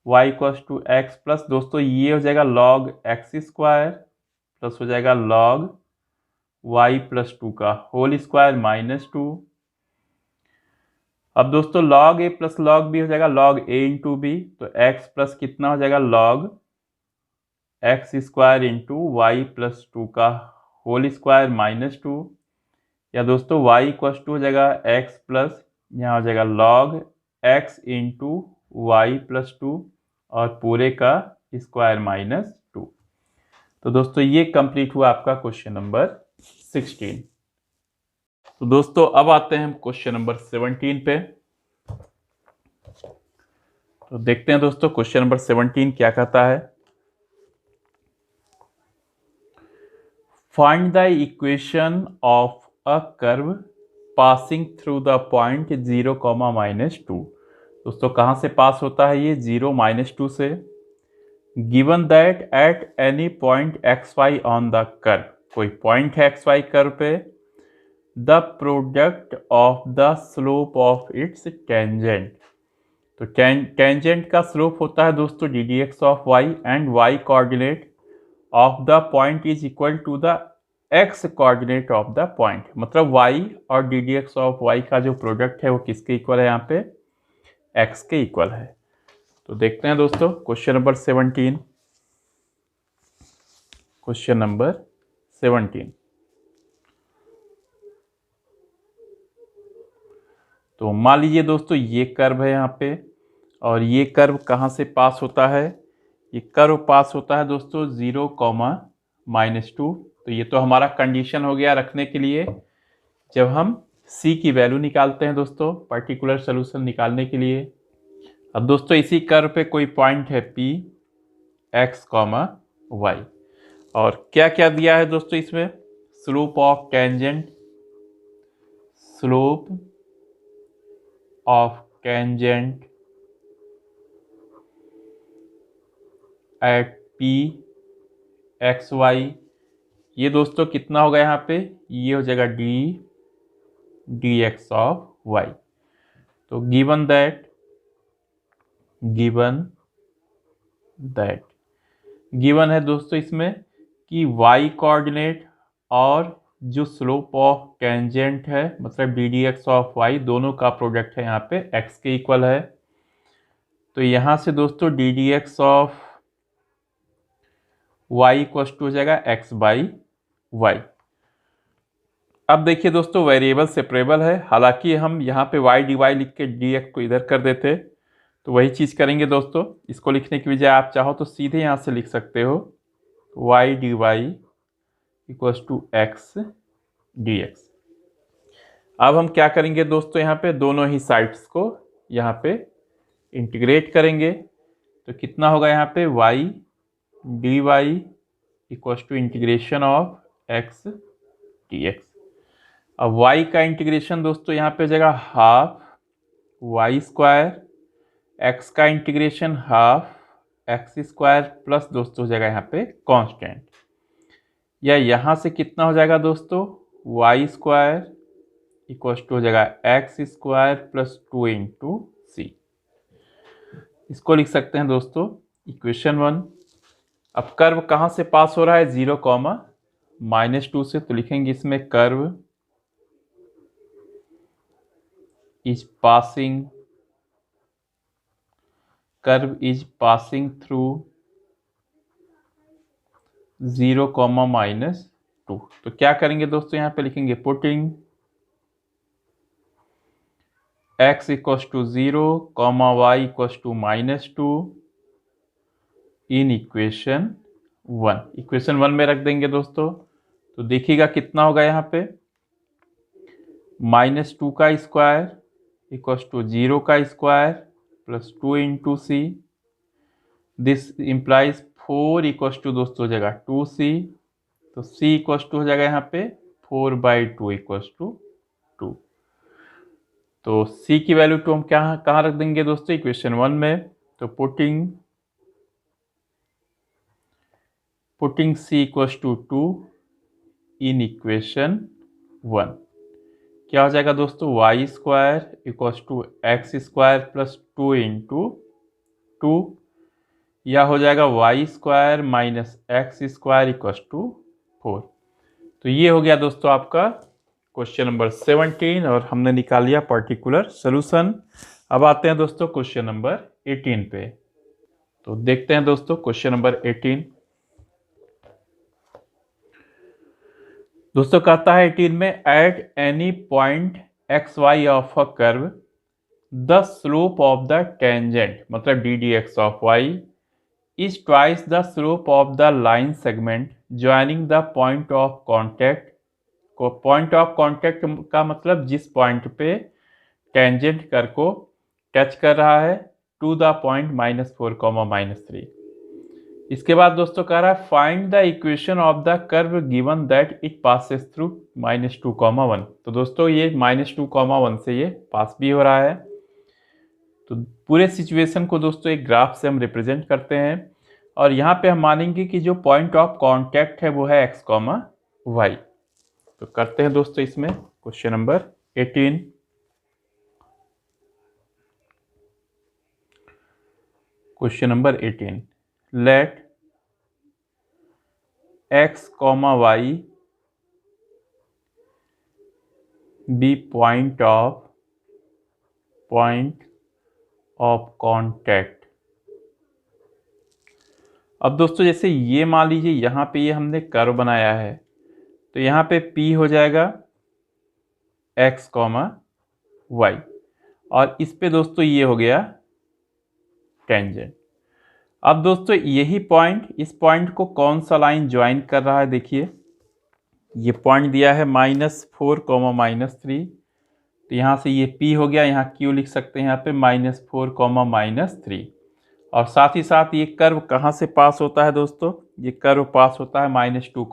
y = x प्लस दोस्तों ये हो जाएगा log x² प्लस हो जाएगा log y+2 का होल स्क्वायर -2। अब दोस्तों log a plus log b हो जाएगा log a × b, तो x प्लस कितना हो जाएगा log x² × y+2 का होल स्क्वायर -2, या दोस्तों y = हो जाएगा x प्लस यहाँ हो जाएगा log x × y+2 और पूरे का स्क्वायर -2। तो दोस्तों ये कंप्लीट हुआ आपका क्वेश्चन नंबर 16। तो दोस्तों अब आते हैं हम क्वेश्चन नंबर 17 पे। तो देखते हैं दोस्तों क्वेश्चन नंबर 17 क्या कहता है। Find the equation of a curve passing through the point 0, -2। दोस्तों कहाँ से पास होता है ये 0, -2 से। Given that at any point xy on the curve, कोई पॉइंट है xy कर्व पे, the product of the slope of its tangent. तो टेंजेंट का स्लोप होता है दोस्तों ddx of y and y coordinate of the point is equal to the x coordinate of the point. मतलब y और ddx ऑफ y का जो प्रोडक्ट है वो किसके इक्वल है, यहाँ पे x के इक्वल है। तो देखते हैं दोस्तों क्वेश्चन नंबर 17। क्वेश्चन नंबर 17, तो मान लीजिए दोस्तों ये कर्व है यहाँ पे, और ये कर्व कहाँ से पास होता है, ये कर्व पास होता है दोस्तों 0, -2। तो ये तो हमारा कंडीशन हो गया रखने के लिए जब हम c की वैल्यू निकालते हैं दोस्तों, पर्टिकुलर सोल्यूशन निकालने के लिए। अब दोस्तों इसी कर्व पे कोई पॉइंट है P, x, y, और क्या क्या दिया है दोस्तों इसमें, slope of tangent, slope of tangent at P x y, ये दोस्तों कितना होगा यहाँ पे, ये हो जाएगा dx ऑफ y। तो गिवन है दोस्तों इसमें कि y कोऑर्डिनेट और जो स्लोप ऑफ टेंजेंट है मतलब ddx ऑफ y दोनों का प्रोडक्ट है यहाँ पे x के इक्वल है। तो यहाँ से दोस्तों ddx of y equal to हो जाएगा x बाई y। अब देखिए दोस्तों वेरिएबल सेपरेबल है, हालांकि हम यहाँ पे y dy लिख के dx को इधर कर देते तो वही चीज़ करेंगे दोस्तों। इसको लिखने की बजाय आप चाहो तो सीधे यहाँ से लिख सकते हो y dy equal to x dx। अब हम क्या करेंगे दोस्तों, यहाँ पे दोनों ही साइड्स को यहाँ पे इंटीग्रेट करेंगे। तो कितना होगा यहाँ पे y dy equal to integration of x dx। अब y का इंटीग्रेशन दोस्तों यहाँ पे हो जाएगा हाफ y स्क्वायर, x का integration half x square plus दोस्तों हो जाएगा यहाँ पे कांस्टेंट, या यहाँ से कितना हो जाएगा दोस्तों y स्क्वायर इक्वल टू हो जाएगा x स्क्वायर प्लस 2 इंटू सी। इसको लिख सकते हैं दोस्तों इक्वेशन 1। अब कर्व कहाँ से पास हो रहा है, 0, -2 से, तो लिखेंगे इसमें कर्व इज पासिंग थ्रू 0, -2। तो क्या करेंगे दोस्तों, यहाँ पे लिखेंगे putting x equal to 0, y equal to -2 in equation 1। Equation 1 में रख देंगे दोस्तों। तो देखिएगा कितना होगा यहाँ पे, -2 का स्क्वायर इक्वल टू 0 का square plus 2 into c. This implies 4 equal to दोस्तों हो जाएगा 2c। तो c इक्वल टू हो जाएगा यहाँ पे 4/2 इक्वल टू 2। तो c की वैल्यू टू हम कहाँ रख देंगे दोस्तों, इक्वेशन 1 में। तो putting c equal to 2 in equation 1, क्या हो जाएगा दोस्तों, y square equal to x square plus 2 into 2, या हो जाएगा y square minus x square equal to 4। तो ये हो गया दोस्तों आपका क्वेश्चन नंबर 17 और हमने निकाल लिया पर्टिकुलर सोल्यूशन। अब आते हैं दोस्तों क्वेश्चन नंबर 18 पे। तो देखते हैं दोस्तों क्वेश्चन नंबर 18। दोस्तों कहता है 18 में at any point x y of a curve the slope of the tangent मतलब ddx of y is twice the slope of the line segment joining the point of contact। को पॉइंट ऑफ कांटेक्ट का मतलब जिस पॉइंट पे टेंजेंट कर्व को टच कर रहा है टू द पॉइंट -4, -3। इसके बाद दोस्तों कह रहा है find the equation of the curve given that it passes through -2, 1। तो दोस्तों ये -2, 1 से ये पास भी हो रहा है। तो पूरे सिचुएशन को दोस्तों एक ग्राफ से हम रिप्रेजेंट करते हैं और यहाँ पे हम मानेंगे कि जो पॉइंट ऑफ कांटेक्ट है वो है x, y। तो करते हैं दोस्तों इसमें question number 18। Question number 18, let x, y be point of contact. अब दोस्तों जैसे ये मान लीजिए यहाँ पे ये हमने कर्व बनाया है तो यहाँ पे P हो जाएगा x, y और इस पे दोस्तों ये हो गया टेंजेंट। अब दोस्तों यही पॉइंट, इस पॉइंट को कौन सा लाइन ज्वाइन कर रहा है, देखिए ये पॉइंट दिया है -4, -3, तो यहाँ से ये P हो गया, यहाँ Q लिख सकते हैं यहाँ पे -4, -3। और साथ ही साथ ये कर्व कहाँ से पास होता है दोस्तों, ये कर्व पास होता है -2,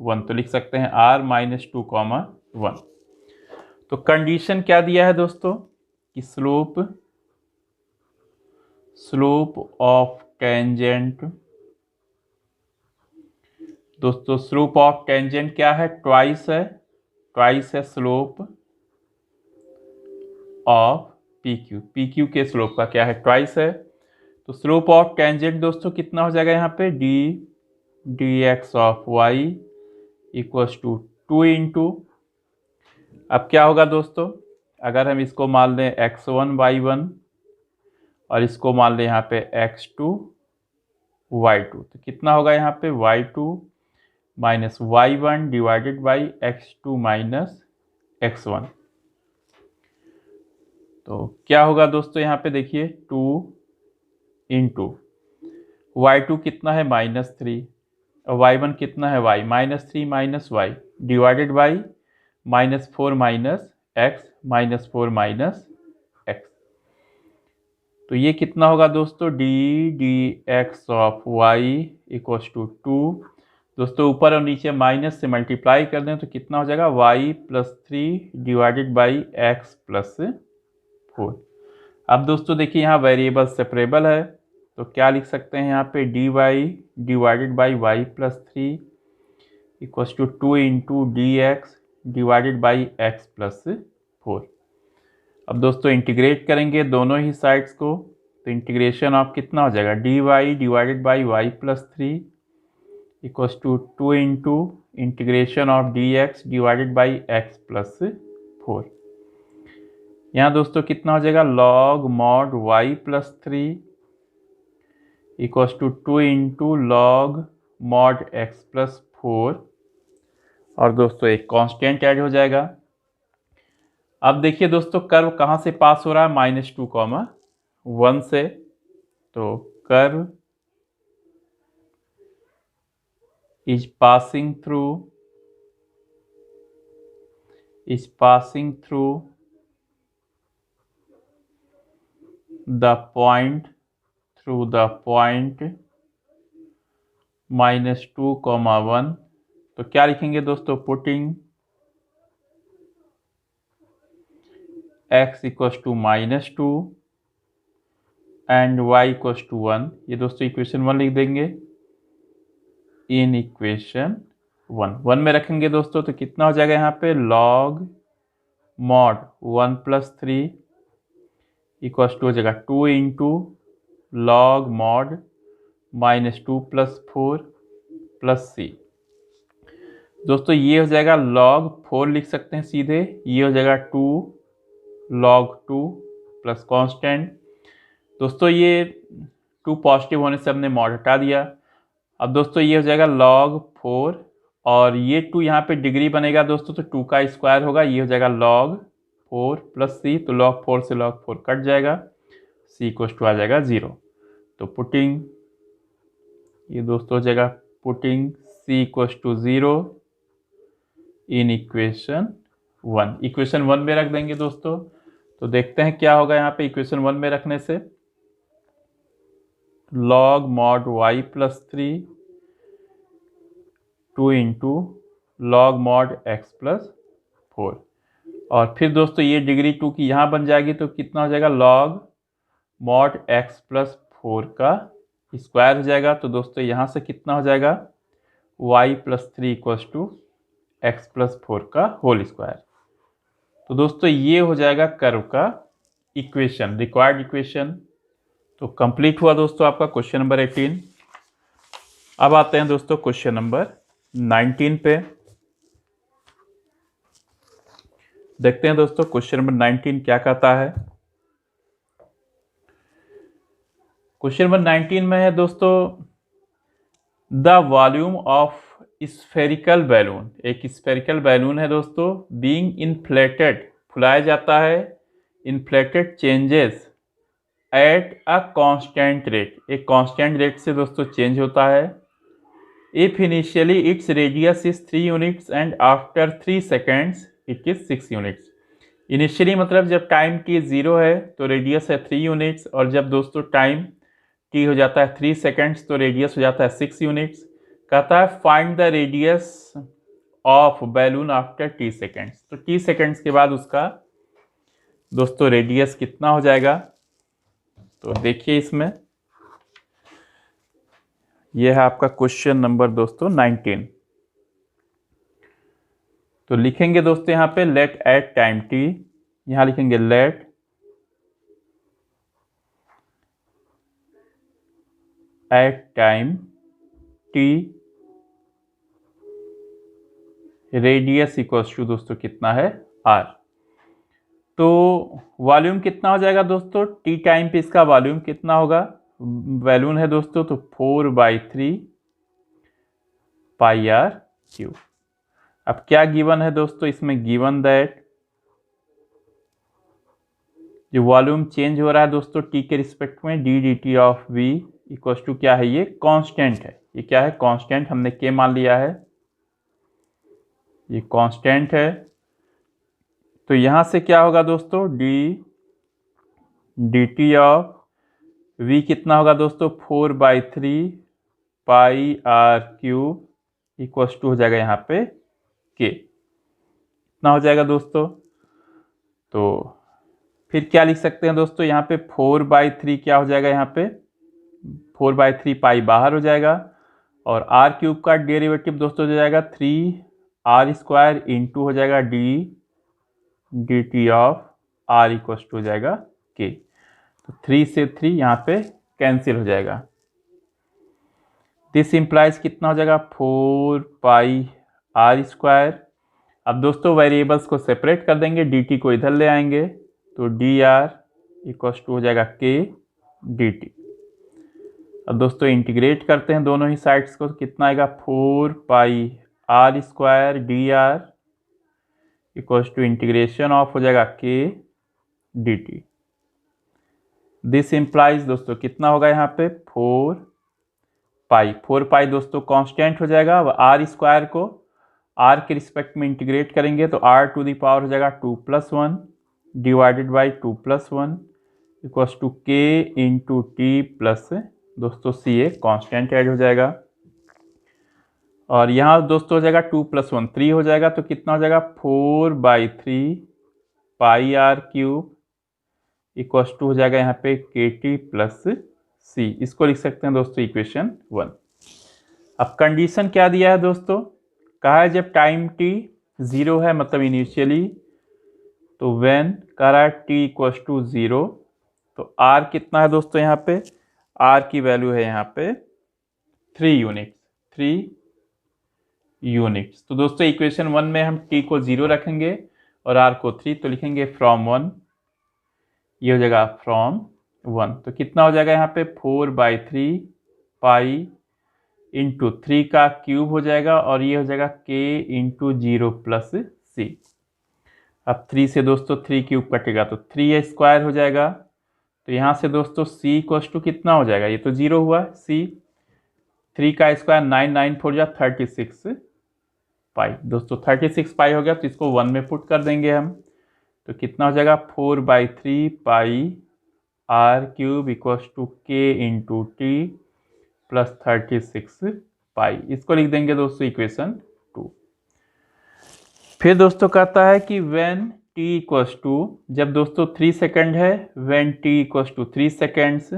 1, तो लिख सकते हैं R -2, 1। तो कंडीशन क्या दिया है दोस्तों कि स्लोप ऑफ टेंजेंट, दोस्तों स्लोप ऑफ टेंजेंट क्या है, ट्वाइस है स्लोप ऑफ PQ के स्लोप का क्या है, ट्वाइस है। तो स्लोप ऑफ टेंजेंट दोस्तों कितना हो जाएगा यहाँ पे, dx of y equals to 2 into, अब क्या होगा दोस्तों, अगर हम इसको मान लें x1 y1 और इसको मान लें यहाँ पे x2 y2, तो कितना होगा यहाँ पे y2 minus y1 divided by x2 minus x1। तो क्या होगा दोस्तों यहाँ पे देखिए 2 इंटू y2 कितना है -3 और y1 कितना है y, -3 minus y divided by -4 minus x, -4 minus x। तो ये कितना होगा दोस्तों, dx of y equals to 2, दोस्तों ऊपर और नीचे माइनस से मल्टीप्लाई कर दें तो कितना हो जाएगा y +3 डिवाइडेड बाई x +4। अब दोस्तों देखिए यहाँ वेरिएबल सेपरेबल है, तो क्या लिख सकते हैं यहाँ पे dy divided by y +3 equals to 2 into dx divided by x +4। अब दोस्तों इंटीग्रेट करेंगे दोनों ही साइड्स को, तो इंटीग्रेशन ऑफ कितना हो जाएगा, dy divided by y +3 equals to 2 into integration of dx divided by x +4। यहाँ दोस्तों कितना हो जाएगा, log mod y +3 equals to 2 into log mod x +4, और दोस्तों एक कांस्टेंट ऐड हो जाएगा। अब देखिए दोस्तों कर्व कहाँ से पास हो रहा है, -2, 1 से, तो curve is passing through the point -2, 1। तो क्या लिखेंगे दोस्तों, putting x equals to -2 and y equals to 1, ये दोस्तों इक्वेशन 1 लिख देंगे। इन इक्वेशन 1 में रखेंगे दोस्तों तो कितना हो जाएगा यहाँ पे, log mod 1 +3 इक्वल्स टू हो जाएगा 2 into log mod -2 +4 plus c। दोस्तों ये हो जाएगा log 4 लिख सकते हैं सीधे, ये हो जाएगा 2 log 2 प्लस कांस्टेंट। दोस्तों ये 2 पॉजिटिव होने से हमने मॉड हटा दिया। अब दोस्तों ये हो जाएगा log 4 और ये 2 यहाँ पे डिग्री बनेगा दोस्तों, तो 2 का स्क्वायर होगा, ये हो जाएगा log 4 प्लस c, तो log 4 से log 4 कट जाएगा, c इक्वल्स टू आ जाएगा 0। तो पुटिंग ये दोस्तों हो जाएगा putting c equals to 0 in equation 1, equation 1 में रख देंगे दोस्तों। तो देखते हैं क्या होगा यहाँ पे इक्वेशन 1 में रखने से, log mod y +3 2 into log mod x +4, और फिर दोस्तों ये डिग्री 2 की यहाँ बन जाएगी, तो कितना हो जाएगा log mod x +4 का स्क्वायर हो जाएगा। तो दोस्तों यहाँ से कितना हो जाएगा y +3 इक्वल्स टू x +4 का होल स्क्वायर। तो दोस्तों ये हो जाएगा कर्व का इक्वेशन, रिक्वायर्ड इक्वेशन। तो कंप्लीट हुआ दोस्तों आपका क्वेश्चन नंबर 18। अब आते हैं दोस्तों क्वेश्चन नंबर 19 पे। देखते हैं दोस्तों क्वेश्चन नंबर 19 क्या कहता है। क्वेश्चन नंबर 19 में है दोस्तों, the volume of spherical balloon, एक स्फेरिकल बैलून है दोस्तों, बीइंग इन्फ्लेटेड, फुलाया जाता है, inflated changes at a constant rate, एक कांस्टेंट रेट से दोस्तों चेंज होता है। If initially its radius is 3 units and after 3 seconds it is 6 units. Initially मतलब जब टाइम t 0 है तो रेडियस है 3 यूनिट्स, और जब दोस्तों टाइम t हो जाता है 3 सेकेंड्स तो रेडियस हो जाता है 6 यूनिट्स। कहता है find the radius of balloon after t seconds. तो t सेकेंड्स के बाद उसका दोस्तों रेडियस कितना हो जाएगा, तो देखिए इसमें यह है आपका क्वेश्चन नंबर दोस्तों 19। तो लिखेंगे दोस्तों यहाँ पे लेट एट टाइम t, यहां लिखेंगे let at time t radius equals to दोस्तों कितना है r। तो वॉल्यूम कितना हो जाएगा दोस्तों, t टाइम पे इसका वॉल्यूम कितना होगा, बैलून है दोस्तों तो 4/3 पाई आर क्यूब। अब क्या गिवन है दोस्तों, इसमें गिवन दैट जो वॉल्यूम चेंज हो रहा है दोस्तों t के रिस्पेक्ट में d d t of v equals to क्या है, ये कांस्टेंट है। ये क्या है, कांस्टेंट, हमने k मान लिया है, ये कांस्टेंट है। तो यहां से क्या होगा दोस्तों, डी टी ऑफ v कितना होगा दोस्तों 4/3 pi r cube equals to हो जाएगा यहाँ पे k, इतना हो जाएगा दोस्तों। तो फिर क्या लिख सकते हैं दोस्तों, यहाँ पे 4/3 क्या हो जाएगा, यहाँ पे 4/3 पाई बाहर हो जाएगा, और आर क्यूब का डेरिवेटिव दोस्तों हो जाएगा 3r² इंटू हो जाएगा d t of r equal to हो जाएगा k। तो 3 से 3 यहाँ पे कैंसिल हो जाएगा। दिस इम्प्लाइज कितना हो जाएगा 4πr²। अब दोस्तों वेरिएबल्स को सेपरेट कर देंगे, dt को इधर ले आएंगे तो dr इक्वल टू हो जाएगा k dt। अब दोस्तों इंटीग्रेट करते हैं दोनों ही साइड्स को, कितना आएगा 4πr² dr equal to integration of हो जाएगा k dt। दिस इम्प्लाइज दोस्तों कितना होगा यहाँ पे 4π दोस्तों कांस्टेंट हो जाएगा। अब r² को r के रिस्पेक्ट में इंटीग्रेट करेंगे तो r टू द पावर हो जाएगा 2+1 divided by 2+1 equals to k into t plus दोस्तों सी कांस्टेंट ऐड हो जाएगा, और यहाँ दोस्तों हो जाएगा 2+1 3 हो जाएगा, तो कितना हो जाएगा 4/3 pi r cube equals to हो जाएगा यहाँ पे के टी प्लस सी। इसको लिख सकते हैं दोस्तों इक्वेशन 1। अब कंडीशन क्या दिया है दोस्तों, कहा है जब टाइम t 0 है मतलब इनिशियली, तो व्हेन कह रहा है t इक्वल्स टू 0, तो r कितना है दोस्तों, यहाँ पे r की वैल्यू है यहाँ पे 3 यूनिट्स। तो दोस्तों इक्वेशन 1 में हम t को 0 रखेंगे और r को 3, तो लिखेंगे फ्रॉम 1, ये हो जाएगा फ्रॉम 1। तो कितना हो जाएगा यहाँ पे 4/3 पाई इंटू 3 का क्यूब हो जाएगा, और ये हो जाएगा k इंटू 0 प्लस सी। अब 3 से दोस्तों 3 क्यूब कटेगा तो 3² हो जाएगा। तो यहाँ से दोस्तों c इक्वल्स टू कितना हो जाएगा, ये तो 0 हुआ, c 3 का स्क्वायर 9 9 4 जा 36 पाई। दोस्तों 36 पाई हो गया, तो इसको 1 में पुट कर देंगे हम, तो कितना हो जाएगा 4/3 pi r cube equals to k into t plus 36 पाई। इसको लिख देंगे दोस्तों इक्वेशन 2। फिर दोस्तों कहता है कि व्हेन t इक्वल्स टू, जब दोस्तों 3 सेकेंड है, when t equals to 3 seconds,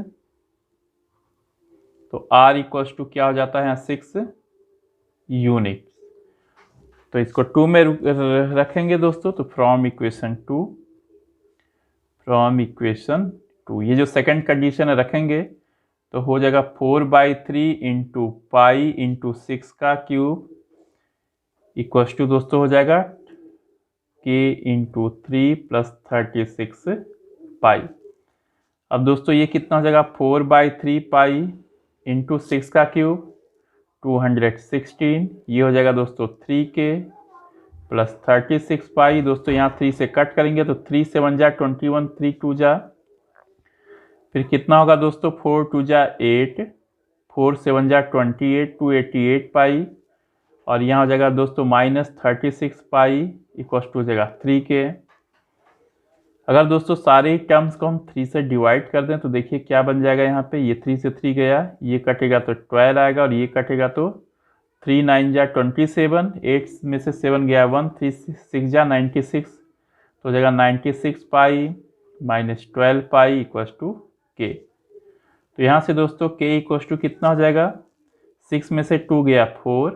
तो r इक्वल्स टू क्या हो जाता है 6 यूनिट्स। तो इसको 2 में रखेंगे दोस्तों, तो फ्रॉम इक्वेशन 2 ये जो सेकंड कंडीशन है रखेंगे तो हो जाएगा 4/3 इंटू पाई इंटू 6 का क्यूब इक्वल्स टू दोस्तों हो जाएगा k इंटू 3 प्लस 36 पाई। अब दोस्तों ये कितना हो जाएगा 4/3 पाई इंटू 6 का क्यूब 216, ये हो जाएगा दोस्तों 3k प्लस 36 पाई। दोस्तों यहाँ 3 से कट करेंगे तो 3 से 1 जा 21, 3 2 जा, फिर कितना होगा दोस्तों, 4 2 जा 8, 4 7 जा 28, 288 पाई, और यहाँ हो जाएगा दोस्तों -36 पाई इक्वल टू हो जाएगा 3K। अगर दोस्तों सारे ही टर्म्स को हम 3 से डिवाइड कर दें तो देखिए क्या बन जाएगा, यहाँ पे ये 3 से 3 गया, ये कटेगा तो 12 आएगा, और ये कटेगा तो 3 9 जा 27, 8 में से 7 गया 1, 3 6 जा 96, तो हो जाएगा 96 पाई -12 पाई इक्वल टू K। तो यहाँ से दोस्तों K इक्वल टू कितना हो जाएगा, 6 में से 2 गया 4,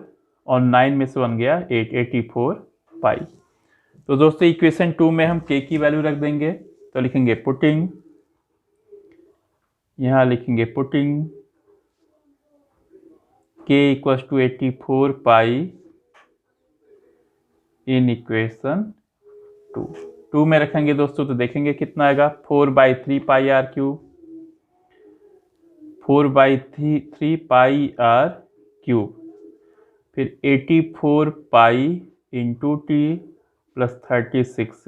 और 9 में से 1 गया 8, 84 पाई। तो दोस्तों इक्वेशन 2 में हम K की वैल्यू रख देंगे, तो लिखेंगे पुटिंग, यहाँ लिखेंगे putting K equal to 84 pi in equation 2 में रखेंगे दोस्तों, तो देखेंगे कितना आएगा, 4/3 pi r cube, 4/3 pi r cube, फिर 84 pi into t plus 36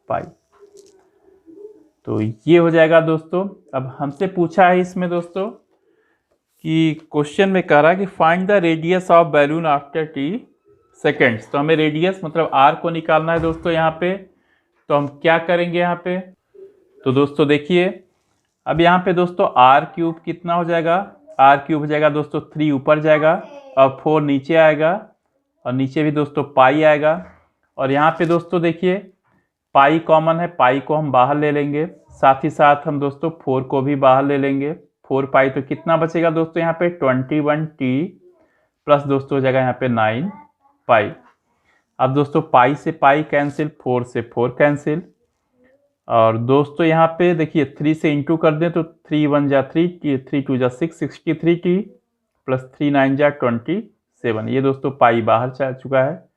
pi. तो ये हो जाएगा दोस्तों। अब हमसे पूछा है इसमें दोस्तों कि क्वेश्चन में कह रहा है कि find the radius of balloon after T seconds. तो हमें रेडियस मतलब आर को निकालना है दोस्तों यहाँ पे। तो हम क्या करेंगे यहाँ पे, तो दोस्तों देखिए अब यहाँ पे दोस्तों आर क्यूब कितना हो जाएगा, आर क्यूब हो जाएगा दोस्तों 3 ऊपर जाएगा और 4 नीचे आएगा, और नीचे भी दोस्तों पाई आएगा। और यहाँ पे दोस्तों देखिए पाई कॉमन है, पाई को हम बाहर ले लेंगे, साथ ही साथ हम दोस्तों 4 को भी बाहर ले लेंगे। 4 पाई तो कितना बचेगा दोस्तों यहाँ पे 21T प्लस दोस्तों हो जाएगा यहाँ पे 9 पाई। अब दोस्तों पाई से पाई कैंसिल, 4 से 4 कैंसिल, और दोस्तों यहाँ पे देखिए 3 से इंटू कर दें तो 3 1 जा 3, 3 2 जा 6, 63T प्लस 3 9 जा 27। ये दोस्तों पाई बाहर जा चुका है।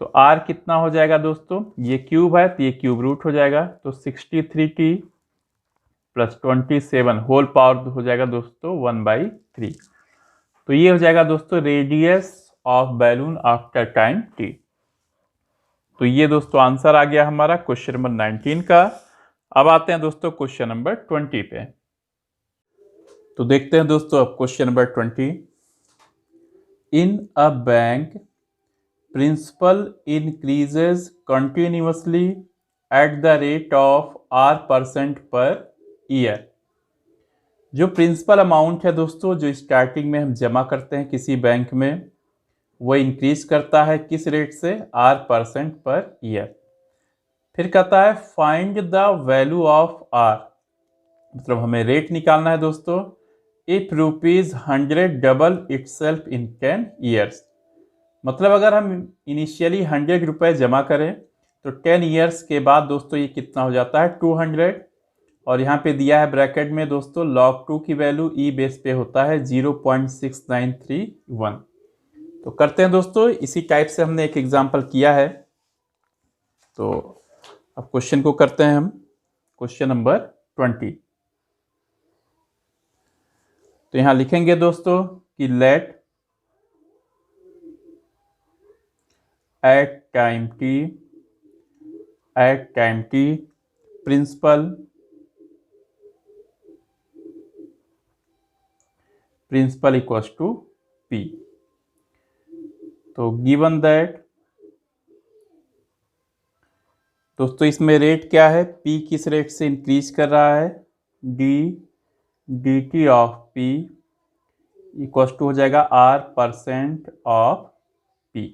तो आर कितना हो जाएगा दोस्तों, ये क्यूब है तो ये क्यूब रूट हो जाएगा, तो 63T प्लस 27 होल पावर हो जाएगा दोस्तों 1/3। तो ये हो जाएगा दोस्तों radius of balloon after time t। तो ये दोस्तों आंसर आ गया हमारा क्वेश्चन नंबर 19 का। अब आते हैं दोस्तों क्वेश्चन नंबर 20 पे। तो देखते हैं दोस्तों अब question number 20। In a bank principal increases continuously at the rate of R% per year. जो प्रिंसिपल अमाउंट है दोस्तों जो स्टार्टिंग में हम जमा करते हैं किसी बैंक में, वो इंक्रीज करता है किस रेट से, R% पर ईयर। फिर कहता है find the value of R, मतलब हमें रेट निकालना है दोस्तों, if ₹100 double itself in 10 years. मतलब अगर हम इनिशियली 100 रुपये जमा करें तो 10 ईयर्स के बाद दोस्तों ये कितना हो जाता है 200, और यहाँ पे दिया है ब्रैकेट में दोस्तों log 2 की वैल्यू ई बेस पे होता है 0.6931। तो करते हैं दोस्तों, इसी टाइप से हमने एक एग्जांपल किया है। तो अब क्वेश्चन को करते हैं हम, क्वेश्चन नंबर 20। तो यहाँ लिखेंगे दोस्तों कि let at time t principal equals to p। तो गिवन दैट दोस्तों इसमें रेट क्या है, p किस रेट से इंक्रीज कर रहा है, dt of p equals to हो जाएगा R% ऑफ p,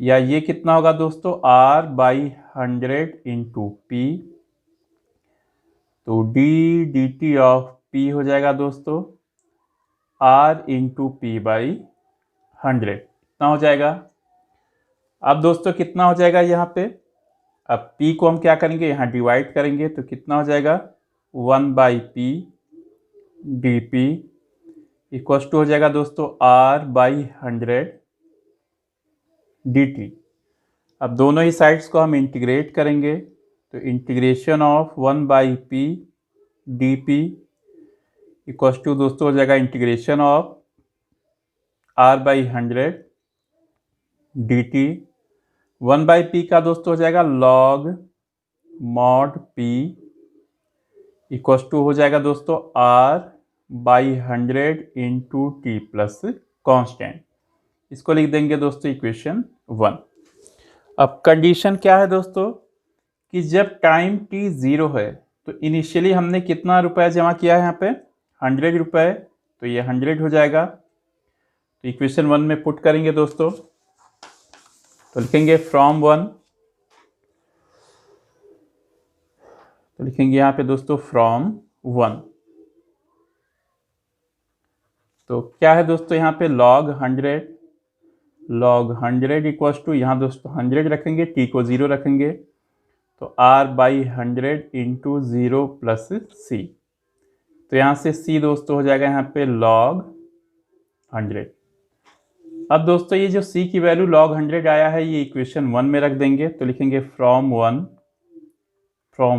या ये कितना होगा दोस्तों R/100 इंटू p। तो dt ऑफ p हो जाएगा दोस्तों R इंटू p/100, कितना हो जाएगा। अब दोस्तों कितना हो जाएगा यहाँ पे, अब p को हम क्या करेंगे यहाँ डिवाइड करेंगे, तो कितना हो जाएगा 1/p dp इक्वल्स टू हो जाएगा दोस्तों R/100 dt। अब दोनों ही साइड्स को हम इंटीग्रेट करेंगे, तो integration of 1/p dp equals to दोस्तों हो जाएगा integration of R/100 dt। 1/p का दोस्तों हो जाएगा log mod p equals to हो जाएगा दोस्तों R/100 into t plus constant. इसको लिख देंगे दोस्तों इक्वेशन 1। अब कंडीशन क्या है दोस्तों कि जब टाइम t 0 है तो इनिशियली हमने कितना रुपए जमा किया है यहाँ पे 100 रुपए, तो ये 100 हो जाएगा। तो इक्वेशन 1 में पुट करेंगे दोस्तों, तो लिखेंगे फ्रॉम 1, तो लिखेंगे यहाँ पे दोस्तों फ्रॉम 1। तो क्या है दोस्तों यहाँ पे log 100 इक्वल्स टू, यहाँ दोस्तों 100 रखेंगे, t को 0 रखेंगे, तो R/100 इंटू 0 प्लस c। तो यहाँ से c दोस्तों हो जाएगा यहाँ पे log 100। अब दोस्तों ये जो c की वैल्यू log 100 आया है ये इक्वेशन 1 में रख देंगे, तो लिखेंगे फ्रॉम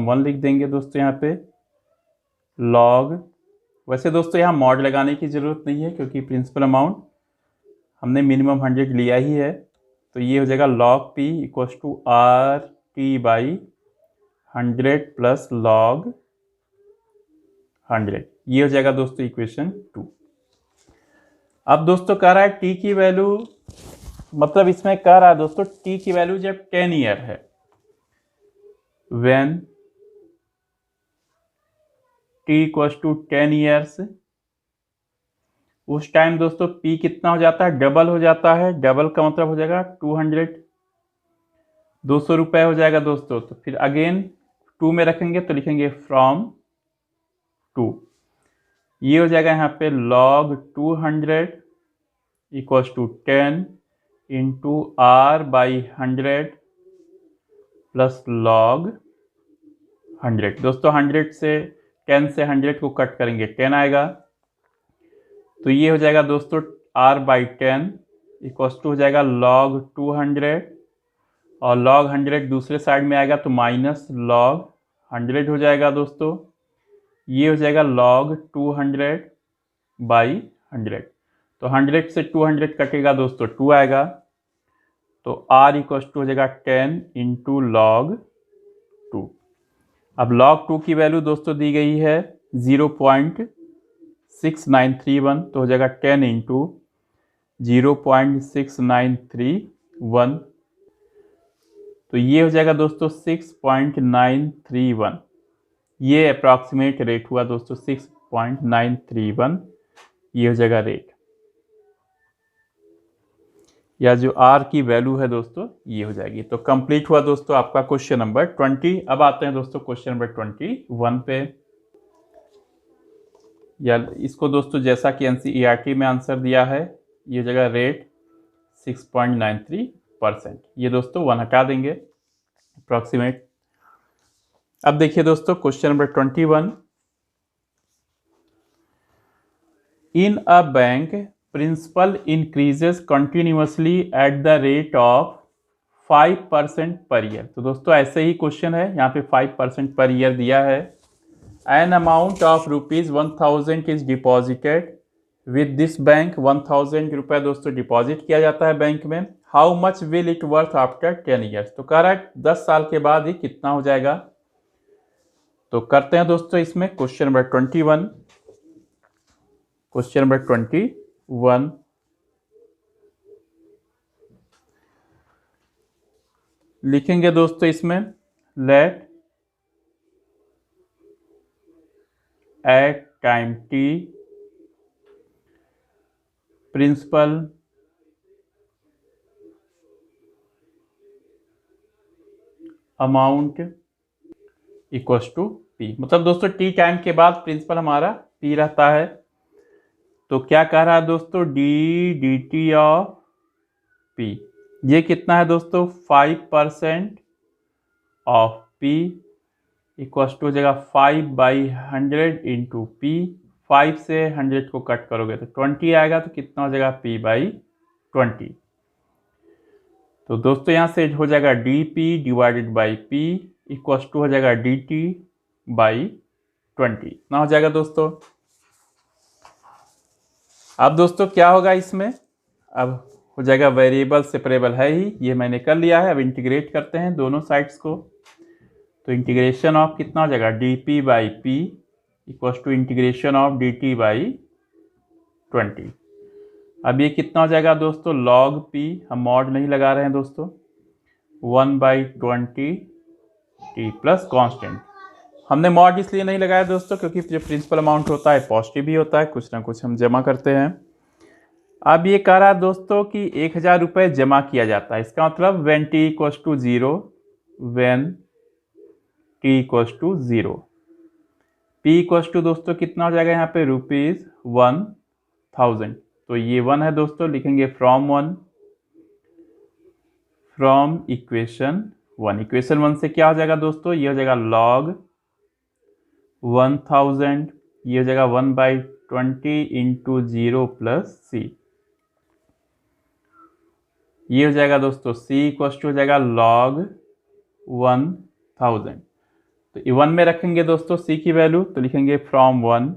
1 लिख देंगे दोस्तों यहाँ पे log। वैसे दोस्तों यहाँ मॉड लगाने की ज़रूरत नहीं है क्योंकि प्रिंसिपल अमाउंट हमने मिनिमम 100 लिया ही है। तो ये हो जाएगा log p equals to RT/100 plus log 100। ये हो जाएगा दोस्तों इक्वेशन 2। अब दोस्तों कह रहा है t की वैल्यू, मतलब इसमें कह रहा है दोस्तों t की वैल्यू जब 10 ईयर है, when t equals to 10 years, उस टाइम दोस्तों p कितना हो जाता है, डबल हो जाता है। डबल का मतलब हो जाएगा 200, 200 रुपये हो जाएगा दोस्तों। तो फिर अगेन 2 में रखेंगे, तो लिखेंगे फ्रॉम 2। ये हो जाएगा यहाँ पे log 200 equals to 10 into R/100 plus log 100। दोस्तों 100 से 10 से 100 को कट करेंगे 10 आएगा, तो ये हो जाएगा दोस्तों R/10 इक्वल्स टू हो जाएगा log 200, और log 100 दूसरे साइड में आएगा तो माइनस log 100 हो जाएगा दोस्तों। ये हो जाएगा log 200/100, तो 100 से 200 कटेगा दोस्तों 2 आएगा, तो R इक्वल्स टू हो जाएगा 10 इंटू log 2। अब log 2 की वैल्यू दोस्तों दी गई है 0.6931, तो हो जाएगा 10 इंटू 0.6931, तो ये हो जाएगा दोस्तों 6.931। ये अप्रॉक्सीमेट रेट हुआ दोस्तों 6.931, ये हो जाएगा रेट, या जो R की वैल्यू है दोस्तों ये हो जाएगी। तो कंप्लीट हुआ दोस्तों आपका क्वेश्चन नंबर 20। अब आते हैं दोस्तों क्वेश्चन नंबर 21 पे, या इसको दोस्तों जैसा कि NCERT में आंसर दिया है, ये जगह रेट 6.93%। ये दोस्तों 1 हटा देंगे अप्रॉक्सीमेट। अब देखिए दोस्तों question number 21, in a bank principal increases continuously at the rate of 5% per year. तो दोस्तों ऐसे ही क्वेश्चन है, यहाँ पे 5% पर ईयर दिया है। An amount of ₹1000 is deposited with this bank. 1000 रुपये दोस्तों डिपॉजिट किया जाता है बैंक में। How much will it worth after 10 years. तो कह रहा है 10 साल के बाद ये कितना हो जाएगा। तो करते हैं दोस्तों इसमें क्वेश्चन नंबर 21। क्वेश्चन नंबर 21, लिखेंगे दोस्तों इसमें let at time t principal amount equals to p। मतलब दोस्तों t टाइम के बाद प्रिंसिपल हमारा p रहता है। तो क्या कह रहा है दोस्तों, dt ऑफ p, ये कितना है दोस्तों 5% ऑफ p इक्वल्स टू हो जाएगा 5/100 इंटू p। 5 से 100 को कट करोगे तो 20 आएगा, तो कितना हो जाएगा p/20। तो दोस्तों यहाँ से हो जाएगा dp divided by p equals to हो जाएगा dt/20, इतना हो जाएगा दोस्तों। अब दोस्तों क्या होगा इसमें, अब हो जाएगा वेरिएबल सेपरेबल है ही, ये मैंने कर लिया है। अब इंटीग्रेट करते हैं दोनों साइड्स को। तो इंटीग्रेशन ऑफ कितना हो जाएगा, d p by p equal to integration of d t by 20। अब ये कितना हो जाएगा दोस्तों, लॉग पी, हम मॉड नहीं लगा रहे हैं दोस्तों, 1/20 टी प्लस कॉन्स्टेंट। हमने मॉड इसलिए नहीं लगाया दोस्तों क्योंकि जो प्रिंसिपल अमाउंट होता है पॉजिटिव ही होता है, कुछ ना कुछ हम जमा करते हैं। अब ये कह रहा है दोस्तों कि 1000 रुपये जमा किया जाता है, इसका मतलब when t equals to 0, when t equals to 0, p equals to दोस्तों कितना हो जाएगा यहाँ पे, ₹1000। तो ये 1 है दोस्तों, लिखेंगे फ्रॉम इक्वेशन 1। इक्वेशन 1 से क्या हो जाएगा दोस्तों, ये हो जाएगा log 1000, ये हो जाएगा 1/20 इंटू 0 प्लस c, ये हो जाएगा दोस्तों c इक्वल टू हो जाएगा log 1000। तो 1 में रखेंगे दोस्तों c की वैल्यू, तो लिखेंगे फ्रॉम 1,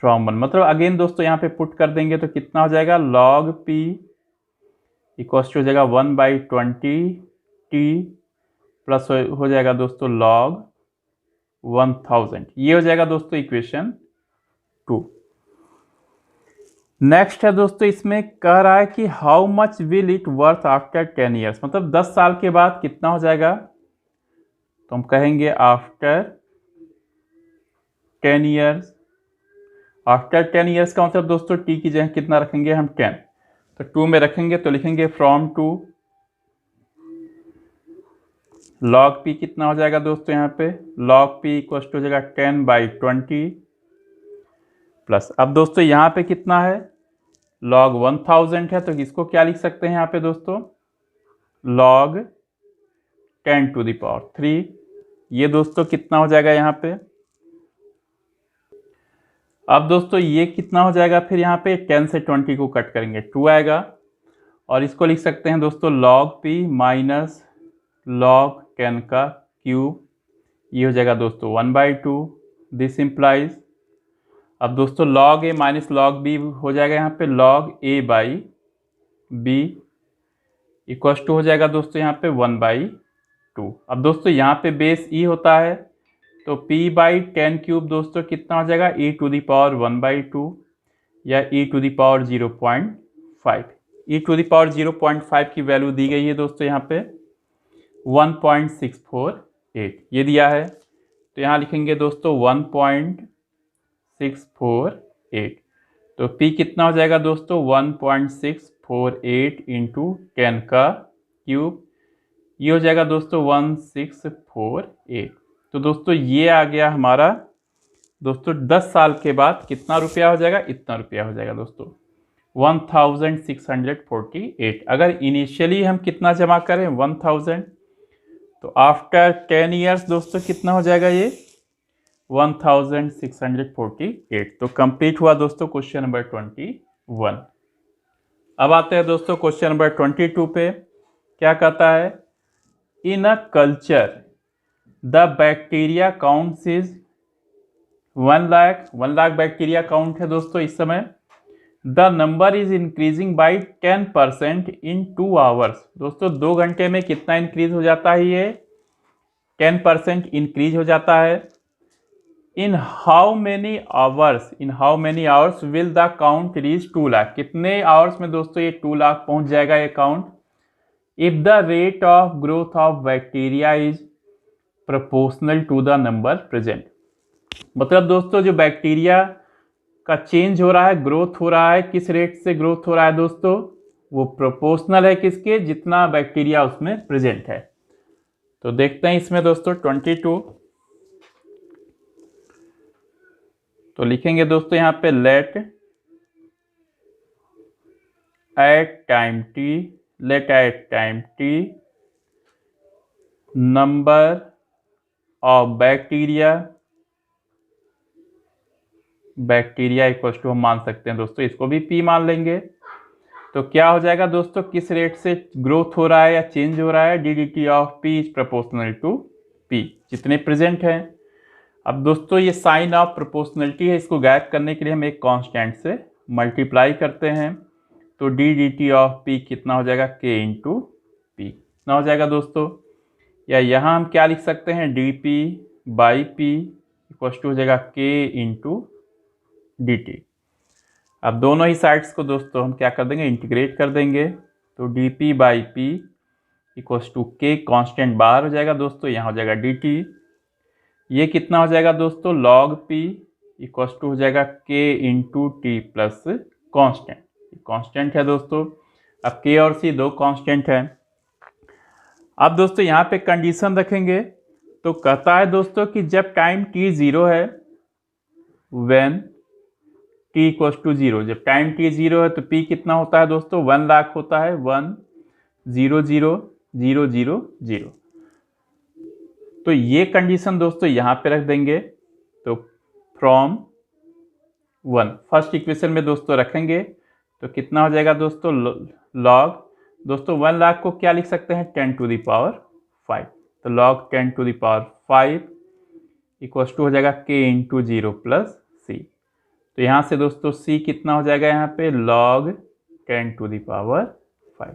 मतलब अगेन दोस्तों यहाँ पे पुट कर देंगे तो कितना हो जाएगा, log p इक्वल टू हो जाएगा 1/20 t प्लस हो जाएगा दोस्तों log 1000। ये हो जाएगा दोस्तों इक्वेशन 2। नेक्स्ट है दोस्तों, इसमें कह रहा है कि how much will it worth after 10 years, मतलब 10 साल के बाद कितना हो जाएगा। तो हम कहेंगे आफ्टर 10 ईयर्स। आफ्टर 10 ईयर्स का मतलब दोस्तों टी की जगह कितना रखेंगे हम, 10, तो 2 में रखेंगे तो लिखेंगे फ्रॉम 2 log p कितना हो जाएगा दोस्तों यहाँ पे, log p इक्वल टू हो जाएगा 10/20 प्लस, अब दोस्तों यहाँ पे कितना है, log 1000 है, तो इसको क्या लिख सकते हैं यहाँ पे दोस्तों, log 10⁻3। ये दोस्तों कितना हो जाएगा यहाँ पे। अब दोस्तों ये कितना हो जाएगा, फिर यहाँ पे 10 से 20 को कट करेंगे 2 आएगा, और इसको लिख सकते हैं दोस्तों log p माइनस log 10 का क्यूब, ये हो जाएगा दोस्तों 1/2। दिस इम्प्लाइज, अब दोस्तों log a minus log b हो जाएगा यहाँ पे log a by b equal to हो जाएगा दोस्तों यहाँ पे 1/2। अब दोस्तों यहाँ पे बेस e होता है, तो p/10³ दोस्तों कितना हो जाएगा, e⁻1/2 या e⁻0.5। e⁻0.5 की वैल्यू दी गई है दोस्तों यहाँ पे 1.648 ये दिया है, तो यहाँ लिखेंगे दोस्तों 1.648। तो p कितना हो जाएगा दोस्तों 1.648 इंटू 10 का क्यूब, ये हो जाएगा दोस्तों 1648। तो दोस्तों ये आ गया हमारा दोस्तों 10 साल के बाद कितना रुपया हो जाएगा, इतना रुपया हो जाएगा दोस्तों 1648। अगर इनिशियली हम कितना जमा करें 1000, तो आफ्टर 10 ईयर्स दोस्तों कितना हो जाएगा ये 1648। तो कंप्लीट हुआ दोस्तों क्वेश्चन नंबर 21। अब आते हैं दोस्तों क्वेश्चन नंबर 22 पे। क्या कहता है, in a culture the bacteria counts is 1 lakh bacteria count है दोस्तों इस समय। The number is increasing by 10% in 2 hours. दोस्तों 2 घंटे में कितना इंक्रीज हो जाता है, ये 10% इंक्रीज हो जाता है। In how many hours will the count reach 2 lakh. कितने आवर्स में दोस्तों ये 2 लाख पहुंच जाएगा ये count. If the rate of growth of bacteria is proportional to the number present. मतलब दोस्तों जो बैक्टीरिया का चेंज हो रहा है, ग्रोथ हो रहा है, किस रेट से ग्रोथ हो रहा है दोस्तों, वो प्रोपोर्शनल है किसके, जितना बैक्टीरिया उसमें प्रेजेंट है। तो देखते हैं इसमें दोस्तों 22। तो लिखेंगे दोस्तों यहाँ पे let at time t number of bacteria equal to हम मान सकते हैं दोस्तों, इसको भी पी मान लेंगे। तो क्या हो जाएगा दोस्तों, किस रेट से ग्रोथ हो रहा है या चेंज हो रहा है, d of p is proportional to p, जितने प्रेजेंट हैं। अब दोस्तों ये साइन ऑफ प्रोपोर्शनलिटी है, इसको गायब करने के लिए हम एक कांस्टेंट से मल्टीप्लाई करते हैं। तो डी ऑफ पी कितना हो जाएगा, के इंटू पी कितना हो जाएगा दोस्तों, या यहाँ हम क्या लिख सकते हैं, d p by p equal to हो जाएगा के इंटू डी टी। अब दोनों ही साइड्स को दोस्तों हम क्या कर देंगे, इंटीग्रेट कर देंगे। तो d p by p equal to k, constant बाहर हो जाएगा दोस्तों, यहाँ हो जाएगा डी टी। ये कितना हो जाएगा दोस्तों, लॉग पी इक्वल टू हो जाएगा के into t plus constant. Constant है दोस्तों, अब के और सी दो कॉन्स्टेंट है। अब दोस्तों यहाँ पे कंडीशन रखेंगे, तो कहता है दोस्तों कि जब टाइम t 0 है, व्हेन t इक्वल्स टू 0, जब टाइम t 0 है तो p कितना होता है दोस्तों, 1 लाख होता है, 1 0 0 0 0 0। तो ये कंडीशन दोस्तों यहाँ पे रख देंगे। तो फ्रॉम 1 फर्स्ट इक्वेशन में दोस्तों रखेंगे, तो कितना हो जाएगा दोस्तों, लॉग दोस्तों 1 लाख को क्या लिख सकते हैं, 10 टू द पावर 5। तो log 10 to the power 5 equal to हो जाएगा k इंटू 0 प्लस सी। तो यहाँ से दोस्तों c कितना हो जाएगा, यहाँ पे log 10 टू द पावर 5।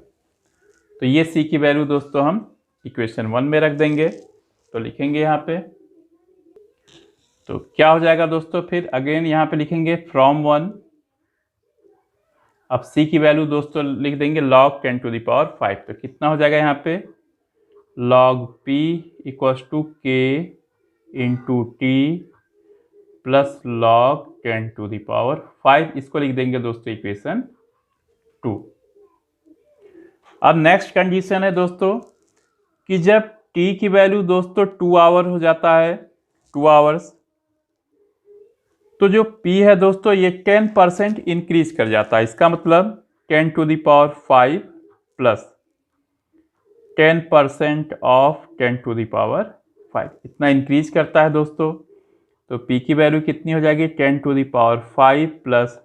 तो ये c की वैल्यू दोस्तों हम इक्वेशन 1 में रख देंगे। तो लिखेंगे यहाँ पे, तो क्या हो जाएगा दोस्तों, फिर अगेन यहाँ पे लिखेंगे फ्रॉम 1। अब c की वैल्यू दोस्तों लिख देंगे log 10 टू द पावर 5। तो कितना हो जाएगा यहाँ पे, log p equals to k into t plus log 10 to the power 5। इसको लिख देंगे दोस्तों इक्वेशन 2। अब नेक्स्ट कंडीशन है दोस्तों कि जब t की वैल्यू दोस्तों 2 आवर हो जाता है, 2 आवर्स, तो जो p है दोस्तों ये 10% इंक्रीज कर जाता है। इसका मतलब 10 to the power 5 plus 10% of 10 to the power 5, इतना इंक्रीज करता है दोस्तों। तो p की वैल्यू कितनी हो जाएगी, 10 to the power 5 plus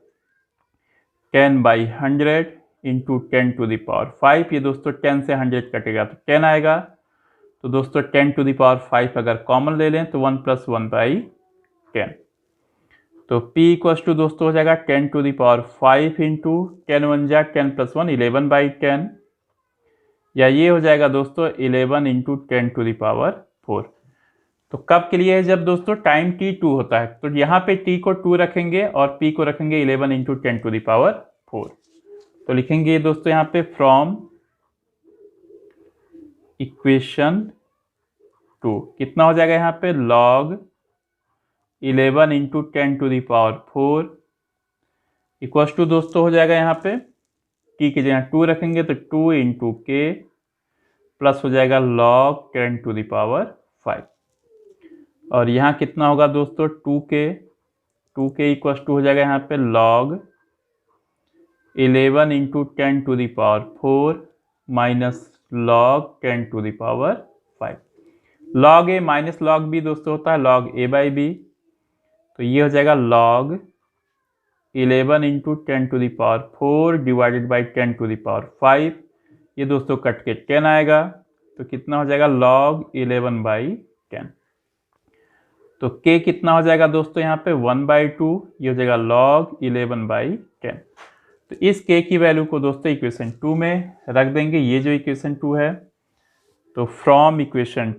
10/100 into 10 to the power 5। ये दोस्तों 10 से 100 कटेगा तो 10 आएगा। तो दोस्तों 10 टू द पावर 5 अगर कॉमन ले लें तो 1 प्लस 1/10। तो p इक्वल्स टू दोस्तों हो जाएगा 10 टू द पावर 5 इंटू 10 1 जा 10 प्लस 1 11/10, या ये हो जाएगा दोस्तों 11 इंटू 10 टू द पावर 4। तो कब के लिए है, जब दोस्तों टाइम t 2 होता है। तो यहाँ पे t को 2 रखेंगे और p को रखेंगे 11 इंटू 10 टू द पावर 4। तो लिखेंगे दोस्तों यहाँ पे फ्रॉम इक्वेशन 2 कितना हो जाएगा, यहाँ पे log 11 into 10 to the power 4 equals to दोस्तों हो जाएगा यहाँ पे t की जगह 2 रखेंगे तो 2 इंटू के प्लस हो जाएगा log 10 टू द पावर 5। और यहाँ कितना होगा दोस्तों 2k इक्वल्स टू हो जाएगा यहाँ पे log 11 into 10 to the power 4 minus log 10 to the power 5। log a minus log b दोस्तों होता है log a बाई बी। तो ये हो जाएगा log 11 into 10 to the power 4 divided by 10 to the power 5। ये दोस्तों कट के 10 आएगा। तो कितना हो जाएगा log 11/10। तो k कितना हो जाएगा दोस्तों यहाँ पे 1/2, ये हो जाएगा log 11/10। तो इस k की वैल्यू को दोस्तों इक्वेशन 2 में रख देंगे, ये जो इक्वेशन 2 है। तो फ्रॉम इक्वेशन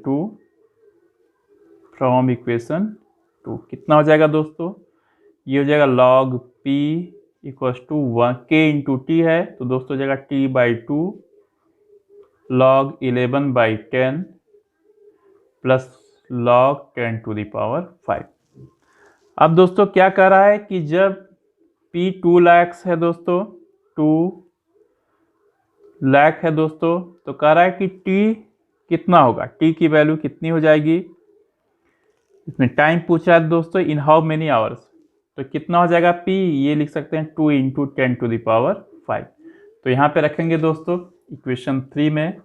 2 कितना हो जाएगा दोस्तों, ये हो जाएगा log p equals to 1k into t है तो दोस्तों हो जाएगा t/2 log 11/10 plus log 10 to the power 5। अब दोस्तों क्या कर रहा है कि जब p 2 लाख है दोस्तों, 2 लाख है दोस्तों, तो कह रहा है कि t कितना होगा, t की वैल्यू कितनी हो जाएगी। इसमें टाइम पूछा है दोस्तों इन हाउ मेनी आवर्स। तो कितना हो जाएगा p, ये लिख सकते हैं 2 इंटू 10 टू द पावर 5। तो यहाँ पे रखेंगे दोस्तों इक्वेशन 3 में।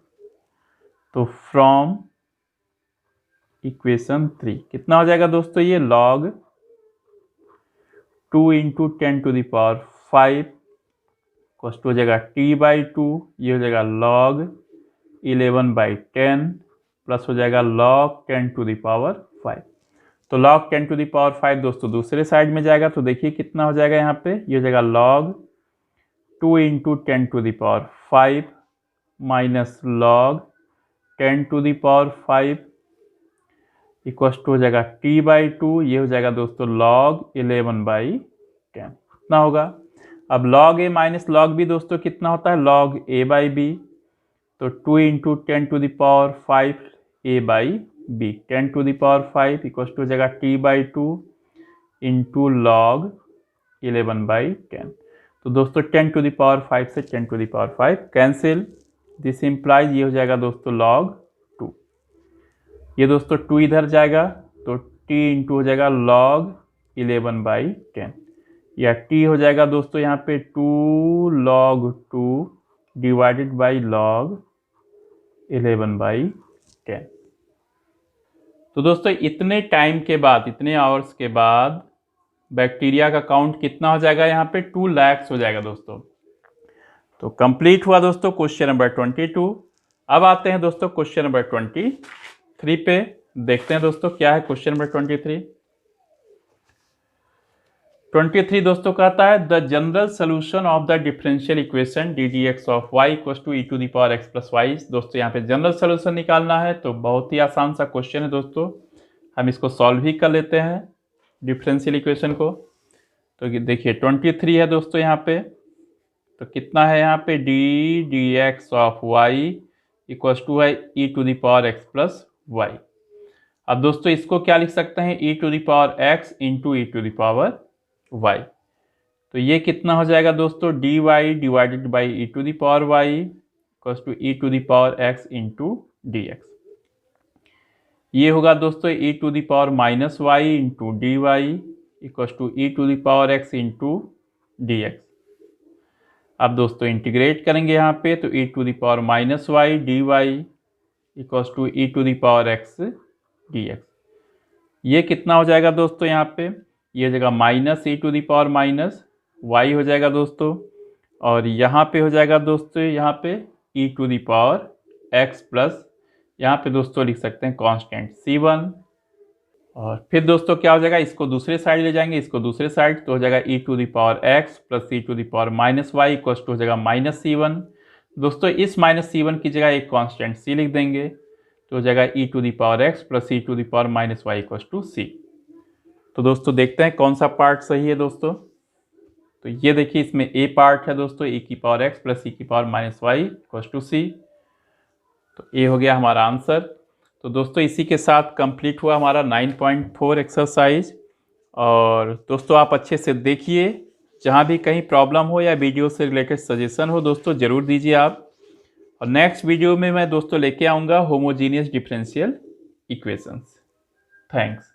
तो फ्रॉम इक्वेशन 3 कितना हो जाएगा दोस्तों, ये log 2 into 10 to the power 5 कॉस्ट हो जाएगा t/2, ये हो जाएगा log 11/10 प्लस हो जाएगा log 10 टू द पावर 5। तो log 10 टू द पावर 5 दोस्तों दूसरे साइड में जाएगा। तो देखिए कितना हो जाएगा यहाँ पे, ये हो जाएगा log 2 into 10 to the power 5 minus log 10⁵ equals to हो जाएगा t/2, ये हो जाएगा दोस्तों log 11/10 कितना होगा। अब log a minus log b दोस्तों कितना होता है, log a/b, तो 2 × 10⁵ a/b, 10⁵ इक्वल्स टू हो जाएगा t/2 इंटू log 11/10। तो दोस्तों 10⁵ से 10⁵ कैंसिल, दिस इम्प्लाइज ये हो जाएगा दोस्तों log 2, ये दोस्तों 2 इधर जाएगा तो t इंटू हो जाएगा log 11/10, या t हो जाएगा दोस्तों यहाँ पे 2 log 2 डिवाइडेड बाई log 11/10। तो दोस्तों इतने टाइम के बाद, इतने आवर्स के बाद बैक्टीरिया का काउंट कितना हो जाएगा, यहाँ पे 2 lakhs हो जाएगा दोस्तों। तो कंप्लीट हुआ दोस्तों क्वेश्चन नंबर 22। अब आते हैं दोस्तों क्वेश्चन नंबर 23 पे, देखते हैं दोस्तों क्या है क्वेश्चन नंबर 23 दोस्तों कहता है the general solution of the differential equation d d x of y equals to e⁻x+y। दोस्तों यहाँ पे जनरल सोल्यूशन निकालना है, तो बहुत ही आसान सा क्वेश्चन है दोस्तों, हम इसको सॉल्व ही कर लेते हैं डिफरेंशियल इक्वेशन को। तो देखिए 23 है दोस्तों यहाँ पे, तो कितना है यहाँ पे d of y equals to है e⁻x+y। अब दोस्तों इसको क्या लिख सकते हैं, e⁻x इंटू e⁻y, तो ये कितना हो जाएगा दोस्तों dy divided by e⁻y equals to e⁻x into dx। ये होगा दोस्तों e⁻−y into dy equals to e⁻x into dx। अब दोस्तों इंटीग्रेट करेंगे यहाँ पे, तो e⁻−y dy equals to e⁻x dx। ये कितना हो जाएगा दोस्तों यहाँ पे, ये हो जाएगा -e⁻−y हो जाएगा दोस्तों, और यहाँ पे हो जाएगा दोस्तों यहाँ पे e⁻x प्लस, यहाँ पे दोस्तों लिख सकते हैं कांस्टेंट c1, और फिर दोस्तों क्या हो जाएगा, इसको दूसरे साइड ले जाएंगे, इसको दूसरे साइड, तो हो जाएगा e⁻x plus e⁻−y equals to हो जाएगा -c1। दोस्तों इस -c1 की जगह एक कांस्टेंट c लिख देंगे, तो हो जाएगा e⁻x plus e⁻−y equals to c। तो दोस्तों देखते हैं कौन सा पार्ट सही है दोस्तों। तो ये देखिए इसमें a पार्ट है दोस्तों, e⁻x plus e⁻−y equals to c, तो a हो गया हमारा आंसर। तो दोस्तों इसी के साथ कंप्लीट हुआ हमारा 9.4 एक्सरसाइज। और दोस्तों आप अच्छे से देखिए, जहाँ भी कहीं प्रॉब्लम हो या वीडियो से रिलेटेड सजेशन हो दोस्तों ज़रूर दीजिए आप। और नेक्स्ट वीडियो में मैं दोस्तों लेके आऊँगा होमोजीनियस डिफरेंशियल इक्वेशंस। थैंक्स।